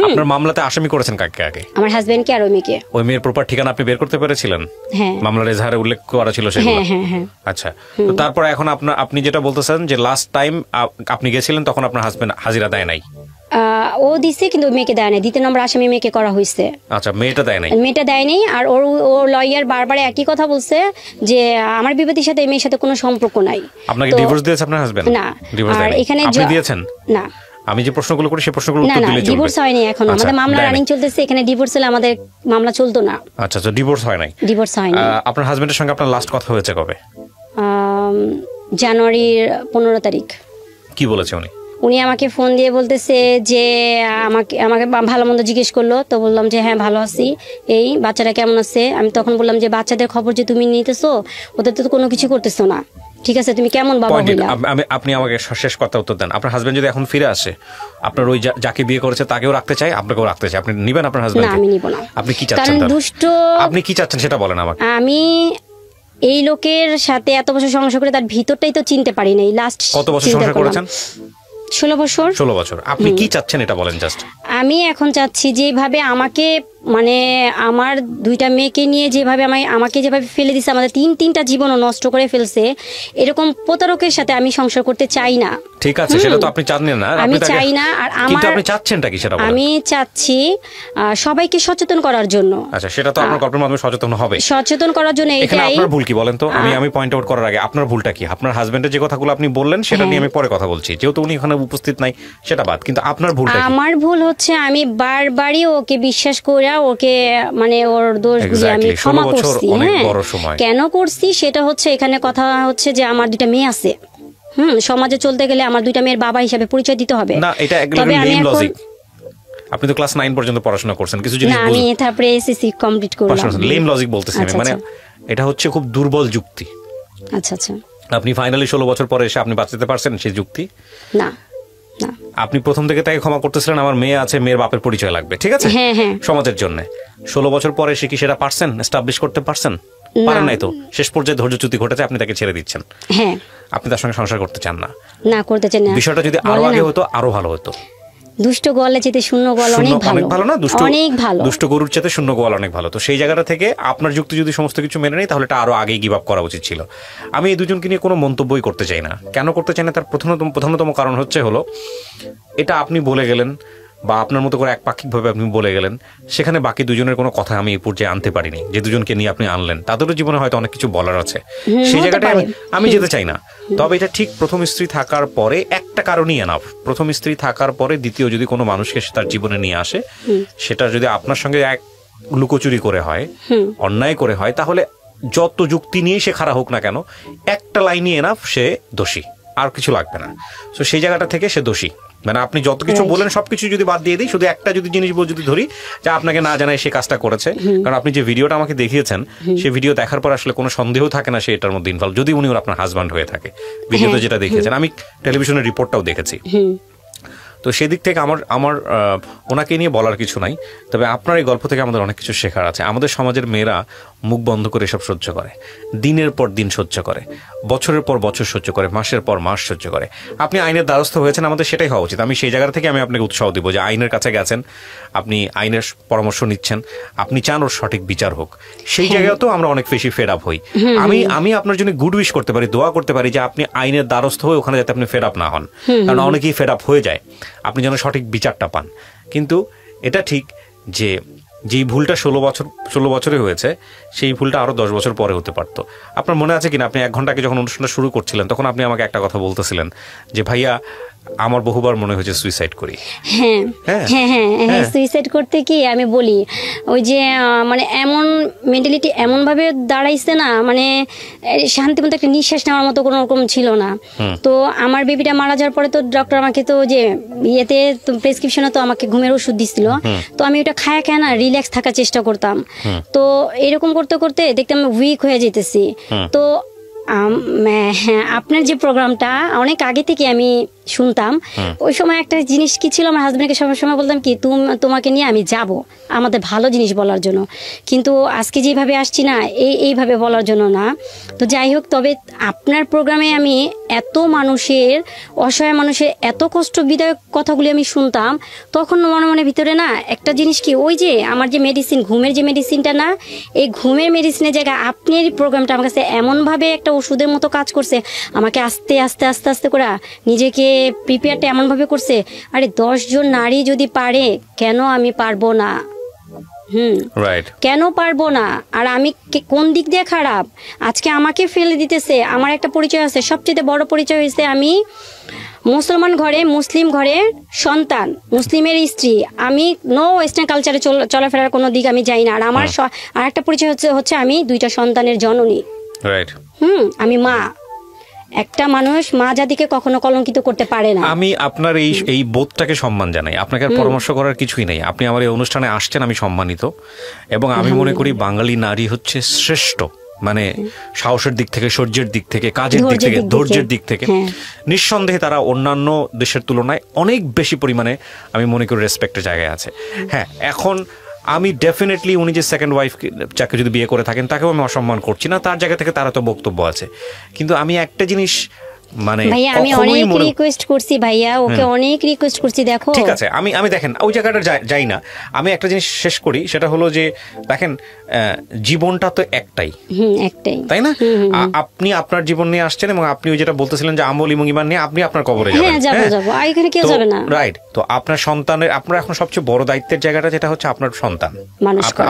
S1: আপনার মামলাতে আসামি করেছেন কাকে আগে?
S2: আমার হাজবেন্ডকে আর ওই মেয়েকে।
S1: ওই মেয়ের প্রপার ঠিকানা আপনি বের করতে পেরেছিলেন?
S2: হ্যাঁ,
S1: মামলার এজাহারে উল্লেখ করা ছিল সেগুলো?
S2: হ্যাঁ হ্যাঁ।
S1: আচ্ছা, তো তারপর এখন আপনি যেটা বলতেছেন যে লাস্ট টাইম আপনি গেছিলেন তখন আপনার হাজবেন্ড হাজিরা দেয় নাই?
S2: ও দিছে কিন্তু মেয়েকে দেয় নাই। 2 নম্বর আসামি মেয়েকে করা হয়েছে।
S1: আচ্ছা, মেয়েটা দেয় নাই?
S2: মেয়েটা দেয় নাই। আর ওর লয়ার বারবার একই কথা বলছে যে আমার বিবাদীর সাথে এই মেয়ের সাথে কোনো সম্পর্ক নাই।
S1: আপনাকে ডিভোর্স দিয়েছে আপনার হাজবেন্ড?
S2: না।
S1: আর এখানে আপনি দিয়েছেন?
S2: না।
S1: আমি যে প্রশ্নগুলো করি সেই প্রশ্নগুলো উত্তর দিলে চলবে?
S2: ডিভোর্স হয়নি এখন। আমাদের মামলা রানিং চলতেছে। এখানে ডিভোর্স হলে আমাদের মামলা চলতো না।
S1: আচ্ছা, তো ডিভোর্স হয় নাই?
S2: ডিভোর্স হয়নি।
S1: আপনার হাজবেন্ডের সঙ্গে আপনার লাস্ট কথা হয়েছে কবে?
S2: জানুয়ারির 15 তারিখ।
S1: কি বলেছে উনি?
S2: উনি আমাকে ফোন দিয়ে বলতেছে যে আমাকে ভালো মন্দ জিজ্ঞেস করলো, তো বললাম যে হ্যাঁ ভালো আছি, এই বাচ্চাটা কেমন আছে। আমি তখন বললাম যে বাচ্চাদের খবর যে তুমি নিতেছো, ওদের তো কোনো কিছু করতেছো না, ঠিক আছে, তুমি কেমন বাবা হইলা?
S1: আপনি আমাকে শেষ কথা উত্তর দেন। আপনার হাজবেন্ড যদি এখন ফিরে আসে, আপনার ওই যাকে বিয়ে করেছে তাকেও রাখতে চাই, আপনাকেও রাখতে চাই, আপনি নিবেন আপনার হাজবেন্ড?
S2: না, আমি নিব না।
S1: আপনি কি চাচ্ছেন?
S2: দুষ্ট।
S1: আপনি কি চাচ্ছেন সেটা বলেন আমাকে।
S2: আমি এই লোকের সাথে এত বছর সংসার করে তার ভিতরটাই তো চিনতে পারি নাই। লাস্ট
S1: কত বছর সংসার করেছেন?
S2: 16 বছর।
S1: 16 বছর। আপনি কি চাচ্ছেন এটা বলেন জাস্ট।
S2: আমি এখন চাচ্ছি যেভাবে আমাকে মানে আমার 2টা মেয়েকে নিয়ে যেভাবে আমাকে যেভাবে ফেলে দিছে, আমাদের 3টা জীবনও নষ্ট করে ফেলছে, এরকম প্রতারকের সাথে আমি সংসার করতে চাই না।
S1: ঠিক আছে, সেটা তো আপনি চান না।
S2: আমি চাই না। আর
S1: আপনি চাচ্ছেনটা কি সেটা বলেন।
S2: আমি চাচ্ছি সবাইকে সচেতন করার জন্য।
S1: আচ্ছা, সেটা তো আপনার গল্পের মাধ্যমে সচেতন হবে।
S2: সচেতন করার জন্য
S1: এখানে আপনার ভুল কি বলেন তো? আমি পয়েন্ট আউট করার আগে আপনার ভুলটা কি? আপনার হাজবেন্ডের যে কথাগুলো আপনি বললেন সেটা নিয়ে আমি পরে কথা বলছি, যেহেতু উনি এখানে উপস্থিত নাই সেটা বাদ। কিন্তু আপনার ভুলটা কি?
S2: আমার ভুল হচ্ছে আমি বারবারই ওকে বিশ্বাস করে ওকে মানে ওর দোষগুলি আমি ক্ষমা করছি। হ্যাঁ, কেন করছি সেটা হচ্ছে এখানে কথা হচ্ছে যে আমার 2টা মেয়ে আছে। সমাজে চলতে গেলে আমার 2টা মেয়ের বাবা হিসেবে পরিচয় দিতে হবে।
S1: না, এটা একদম লেম লজিক। আপনি তো ক্লাস 9 পর্যন্ত পড়াশোনা করছেন, কিছু জিনিস
S2: না, আমি তারপরে এসএসসি কমপ্লিট করলাম।
S1: লেম লজিক বলতেছি আমি, মানে এটা হচ্ছে খুব দুর্বল যুক্তি।
S2: আচ্ছা আচ্ছা।
S1: আপনি ফাইনালি 16 বছর পরে এসে আপনি বাঁচাতে পারছেন সেই যুক্তি?
S2: না।
S1: আপনি প্রথম থেকে তাকে ক্ষমা করতেছিলেন, আমার মেয়ে আছে, মেয়ের বাপের পরিচয় লাগবে, ঠিক আছে, সমাজের জন্য। 16 বছর পরে এসে কি সেটা পারছেন এস্টাবলিশ করতে পারছেন? পারেন নাই তো। শেষ পর্যায়ে ধৈর্যচ্যুতি ঘটেছে, আপনি তাকে ছেড়ে দিচ্ছেন।
S2: হ্যাঁ,
S1: আপনি তার সঙ্গে সংসার করতে চান না।
S2: না, করতে চান না।
S1: বিষয়টা যদি আরো আগে হতো আরো ভালো হতো।
S2: দুষ্ট গোয়ালে যেতে শূন্য গোয়াল অনেক ভালো না? অনেক ভালো।
S1: দুষ্ট গরুর চেয়ে শূন্য গোয়াল অনেক ভালো। তো সেই জায়গাটা থেকে আপনার যুক্তি যদি সমস্ত কিছু মেনে নেই, তাহলে এটা আরো আগেই গিভ আপ করা উচিত ছিল। আমি এই দুজনকে নিয়ে কোনো মন্তব্যই করতে চাই না। কেন করতে চাই না তার প্রধানতম কারণ হলো এটা আপনি বলে গেলেন বা আপনার মতো করে একপাক্ষিকভাবে আপনি বলে গেলেন, সেখানে বাকি দুজনের কোনো কথা আমি এই পর্যায়ে আনতে পারিনি। যে দুজনকে নিয়ে আপনি আনলেন তাদেরও জীবনে হয়তো অনেক কিছু বলার আছে, সেই জায়গাটায় আমি যেতে চাই না। তবে এটা ঠিক প্রথম স্ত্রী থাকার পরে একটা কারণই এনাফ। প্রথম স্ত্রী থাকার পরে দ্বিতীয় যদি কোনো মানুষকে তার জীবনে নিয়ে আসে, সেটা যদি আপনার সঙ্গে এক লুকোচুরি করে হয়, অন্যায় করে হয়, তাহলে যত যুক্তি নিয়ে সে খারাপ হোক না কেন, একটা লাইনই এনাফ, সে দোষী, আর কিছু লাগবে না। তো সেই জায়গাটা থেকে সে দোষী। মানে আপনি যত কিছু বলেন সবকিছু যদি বাদ দিয়ে দিই, শুধু একটা যদি জিনিস যদি ধরি যে আপনাকে না জানায় সে কাজটা করেছে, কারণ আপনি যে ভিডিওটা আমাকে দেখিয়েছেন সেই ভিডিও দেখার পর আসলে কোনো সন্দেহ থাকে না সে এটার মধ্যে ইনভলভ, যদি উনি আপনার হাজব্যান্ড হয়ে থাকে। ভিডিওতে যেটা দেখিয়েছেন, আমি টেলিভিশনের রিপোর্টটাও দেখেছি। তো সেদিক থেকে আমার ওনাকে নিয়ে বলার কিছু নাই। তবে আপনার এই গল্প থেকে আমাদের অনেক কিছু শেখার আছে। আমাদের সমাজের মেয়েরা মুখ বন্ধ করে এসব সহ্য করে, দিনের পর দিন সহ্য করে, বছরের পর বছর সহ্য করে, মাসের পর মাস সহ্য করে। আপনি আইনের দ্বারস্থ হয়েছেন, আমাদের সেটাই হওয়া উচিত। আমি সেই জায়গা থেকে আমি আপনাকে উৎসাহ দিব যে আইনের কাছে গেছেন, আপনি আইনের পরামর্শ নিচ্ছেন, আপনি চান ওর সঠিক বিচার হোক। সেই জায়গাতেও আমরা অনেক বেশি ফেড আপ হই। আমি আপনার জন্য গুড উইশ করতে পারি, দোয়া করতে পারি যে আপনি আইনের দ্বারস্থ হয়ে ওখানে যাতে আপনি ফেড আপ না হন, কারণ অনেকেই ফেড আপ হয়ে যায়, আপনি যেন সঠিক বিচারটা পান। কিন্তু এটা ঠিক যে যেই ভুলটা 16 বছরে হয়েছে, সেই ভুলটা আরো 10 বছর পরে হতে পারতো। আপনার মনে আছে কিনা, আপনি 1 ঘন্টা আগে যখন অনুষ্ঠানটা শুরু করছিলেন তখন আপনি আমাকে একটা কথা বলতেছিলেন যে ভাইয়া আমার বহুবার মনে হয়েছে সুইসাইড করি।
S2: হ্যাঁ, সুইসাইড করতে কি আমি বলি, ওই যে মানে এমন মেন্টালিটি এমন ভাবে দাঁড়াইছে না, মানে শান্তিমতো একটা নিঃশ্বাস নেওয়ার মতো কোনো রকম ছিল না। তো আমার বেবিটা মারা যাওয়ার পরে তো ডক্টর আমাকে তো যে ইয়েতে প্রেসক্রিপশনে তো আমাকে ঘুমের ওষুধ দিছিল, তো আমি ওটা খায়া না রিল্যাক্স থাকার চেষ্টা করতাম। তো এরকম করতে করতে দেখতাম উইক হয়ে যেতেছি। তো হ্যাঁ, আপনার যে প্রোগ্রামটা অনেক আগে থেকে আমি শুনতাম, ওই সময় একটা জিনিস কি ছিল, আমার হাজবেন্ডকে সবসময় বলতাম কি তোমাকে নিয়ে আমি যাব আমাদের ভালো জিনিস বলার জন্য, কিন্তু আজকে যেভাবে আসছি না এইভাবে বলার জন্য না। তো যাই হোক, তবে আপনার প্রোগ্রামে আমি এত মানুষের, অসহায় মানুষের এত কষ্ট বিদায়ক কথাগুলি আমি শুনতাম, তখন মনে মনে ভিতরে না একটা জিনিস কি, ওই যে আমার যে মেডিসিন, ঘুমের যে মেডিসিনটা না, এই ঘুমের মেডিসিনের জায়গায় আপনার প্রোগ্রামটা আমার কাছে এমনভাবে একটা ওষুধের মতো কাজ করছে, আমাকে আস্তে আস্তে আস্তে আস্তে করে নিজেকে প্রিপেয়ারটা এমনভাবে করছে, আরে 10 জন নারী যদি পারে কেন আমি পারবো না? কেন পারবো না? আর আমি কোন দিক দিয়ে খারাপ? আজকে আমাকে ফেলে দিতেছে। আমার একটা পরিচয় আছে, সবচেয়ে বড় পরিচয় হয়েছে আমি মুসলমান ঘরে, মুসলিম ঘরের সন্তান, মুসলিমের স্ত্রী। আমি নো ওয়েস্টার্ন কালচারে চলাফেরার কোনো দিক আমি যাই না। আর আমার আর একটা পরিচয় হচ্ছে আমি 2টা সন্তানের জননী। আমি মা। একটা মানুষ মা জাতিকে কখনো কলঙ্কিত করতে পারে না। আমি
S1: আপনার এই বোধটাকে সম্মান জানাই। আপনাকে আর পরামর্শ করার কিছুই নেই। আপনি আমার এই অনুষ্ঠানে আসছেন, আমি সম্মানিত। এবং আমি মনে করি বাঙালি নারী হচ্ছে শ্রেষ্ঠ, মানে সাহসের দিক থেকে, শৌর্যের দিক থেকে, কাজের দিক থেকে, ধৈর্যের দিক থেকে নিঃসন্দেহে তারা অন্যান্য দেশের তুলনায় অনেক বেশি পরিমাণে আমি মনে করি রেসপেক্টের জায়গায় আছে। হ্যাঁ, এখন আমি ডেফিনেটলি উনি যে সেকেন্ড ওয়াইফ যাকে যদি বিয়ে করে থাকেন তাকেও আমি অসম্মান করছি না, তার জায়গা থেকে তারা তো বক্তব্য আছে। কিন্তু আমি একটা জিনিস মানে
S2: ভাইয়া আমি অনেক রিকোয়েস্ট করছি, ভাইয়া ওকে অনেক রিকোয়েস্ট করছি। দেখো
S1: ঠিক আছে, আমি দেখেন ওই জায়গাটা যাই না। আমি একটা জিনিস শেষ করি, সেটা হলো যে দেখেন জীবনটা তো একটাই, তাই না? আপনি আপনার জীবন নিয়ে আসছেন এবং আপনি ওই যেটা বলতেছিলেন যে আমল এবং ঈমান নিয়ে আপনি আপনার কবরে যাবেন, রাইট? তো আপনার সন্তানের, আপনার এখন সবচেয়ে বড় দায়িত্বের জায়গাটা যেটা হচ্ছে আপনার সন্তান,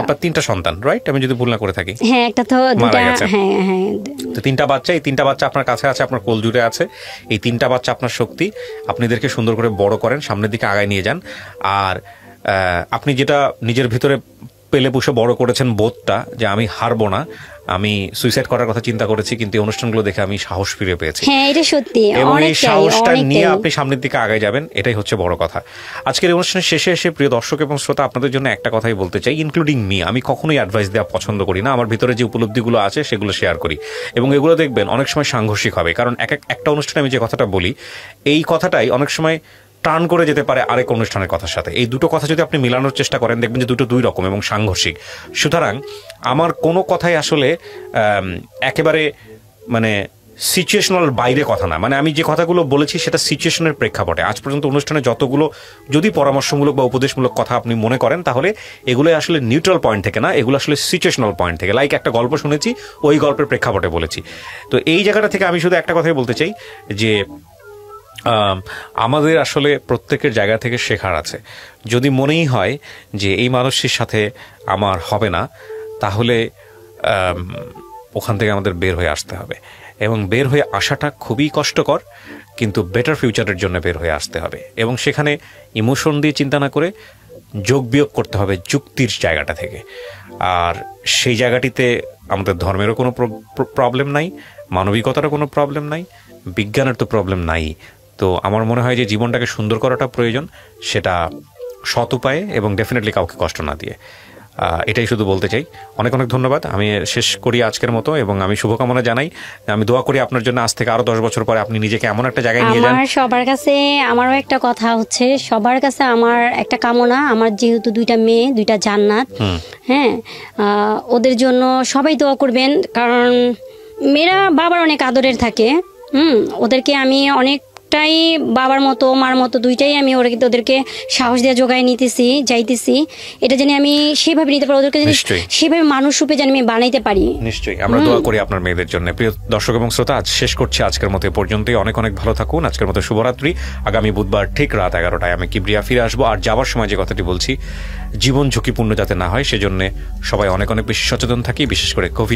S1: আপনার 3টা সন্তান, রাইট? আমি যদি ভুল না করে থাকি।
S2: হ্যাঁ, একটা তো
S1: মারা গেছে। তো 3টা বাচ্চা, এই 3টা বাচ্চা আপনার কাছে আছে, আপনার কোল জুড়ে আছে। এই 3টা বাচ্চা আপনার শক্তি। আপনি এদেরকে সুন্দর করে বড় করেন, সামনের দিকে আগায় নিয়ে যান। আর আপনি যেটা নিজের ভিতরে পেলে পুষে বড় করেছেন বোধটা, যে আমি হারবো না, আমি সুইসাইড করার কথা চিন্তা করেছি, কিন্তু এই অনুষ্ঠানগুলো দেখে আমি সাহস ফিরে পেয়েছি।
S2: হ্যাঁ, এটা সত্যি।
S1: এবং এই সাহসটা নিয়ে আপনি সামনের দিকে আগায় যাবেন, এটাই হচ্ছে বড় কথা। আজকের এই অনুষ্ঠানের শেষে এসে প্রিয় দর্শক এবং শ্রোতা, আপনাদের জন্য একটা কথাই বলতে চাই, ইনক্লুডিং মি। আমি কখনোই অ্যাডভাইস দেওয়া পছন্দ করি না। আমার ভিতরে যে উপলব্ধিগুলো আছে সেগুলো শেয়ার করি, এবং এগুলো দেখবেন অনেক সময় সাংঘর্ষিক হবে। কারণ একটা অনুষ্ঠানে আমি যে কথাটা বলি, এই কথাটাই অনেক সময় টার্ন করে যেতে পারে আরেক অনুষ্ঠানের কথার সাথে। এই দুটো কথা যদি আপনি মিলানোর চেষ্টা করেন, দেখবেন যে দুটো 2 রকম এবং সাংঘর্ষিক। সুতরাং আমার কোনো কথাই আসলে একেবারে মানে সিচুয়েশনাল বাইরে কথা না। মানে আমি যে কথাগুলো বলেছি সেটা সিচুয়েশনের প্রেক্ষাপটে। আজ পর্যন্ত অনুষ্ঠানে যতগুলো যদি পরামর্শমূলক বা উপদেশমূলক কথা আপনি মনে করেন, তাহলে এগুলো আসলে নিউট্রাল পয়েন্ট থেকে না, এগুলো আসলে সিচুয়েশনাল পয়েন্ট থেকে। লাইক একটা গল্প শুনেছি, ওই গল্পের প্রেক্ষাপটে বলেছি। তো এই জায়গাটা থেকে আমি শুধু একটা কথাই বলতে চাই, যে আমাদের আসলে প্রত্যেকের জায়গা থেকে শেখার আছে। যদি মনেই হয় যে এই মানুষটির সাথে আমার হবে না, তাহলে ওখান থেকে আমাদের বের হয়ে আসতে হবে, এবং বের হয়ে আসাটা খুবই কষ্টকর, কিন্তু বেটার ফিউচারের জন্য বের হয়ে আসতে হবে, এবং সেখানে ইমোশন দিয়ে চিন্তা না করে যোগ বিয়োগ করতে হবে যুক্তির জায়গাটা থেকে। আর সেই জায়গাটিতে আমাদের ধর্মেরও কোনো প্রবলেম নাই, মানবিকতারও কোনো প্রবলেম নাই, বিজ্ঞানের তো প্রবলেম নাই। তো আমার মনে হয় যে জীবনটাকে সুন্দর করাটা প্রয়োজন, সেটা সৎ উপায়ে এবং ডেফিনেটলি কাউকে কষ্ট না দিয়ে। এটাই শুধু বলতে চাই। অনেক অনেক ধন্যবাদ। আমি শেষ করি আজকের মতো, এবং আমি শুভকামনা জানাই। আমি দোয়া করি আপনার জন্য আজ থেকে আরো 10 বছর পরে আপনি নিজেকে এমন একটা জায়গায় নিয়ে যান।
S2: সবার কাছে আমারও একটা কথা হচ্ছে, সবার কাছে আমার একটা কামনা, আমার যেহেতু 2টা মেয়ে, 2টা জান্নাত, হ্যাঁ, ওদের জন্য সবাই দোয়া করবেন, কারণ মেয়েরা বাবার অনেক আদরের থাকে। ওদেরকে আমি অনেকটাই বাবার মতো মার মতো দুইটাই আমি ওদেরকে সাহস দিয়ে জোগায় নিতেছি, যাইতেছি, এটা জানি আমি সেভাবে নিতে পারি, ওদেরকে সেভাবে মানুষ রূপে জানি আমি বানাইতে পারি।
S1: নিশ্চয়ই আমরা দোয়া করি আপনার মেয়েদের জন্য। প্রিয় দর্শক এবং শ্রোতা, আজ শেষ করছি আজকের মতো পর্যন্তই। অনেক অনেক ভালো থাকুন। আজকের মতো শুভরাত্রি। আগামী বুধবার ঠিক রাত 11টায় আমি কিবরিয়া ফিরে আসবো। আর যাওয়ার সময় যে কথাটি বলছি, জীবন ঝুঁকিপূর্ণ যাতে না হয় সেজন্য সবাই অনেক অনেক বেশি সচেতন থাকি, বিশেষ করে কোভিড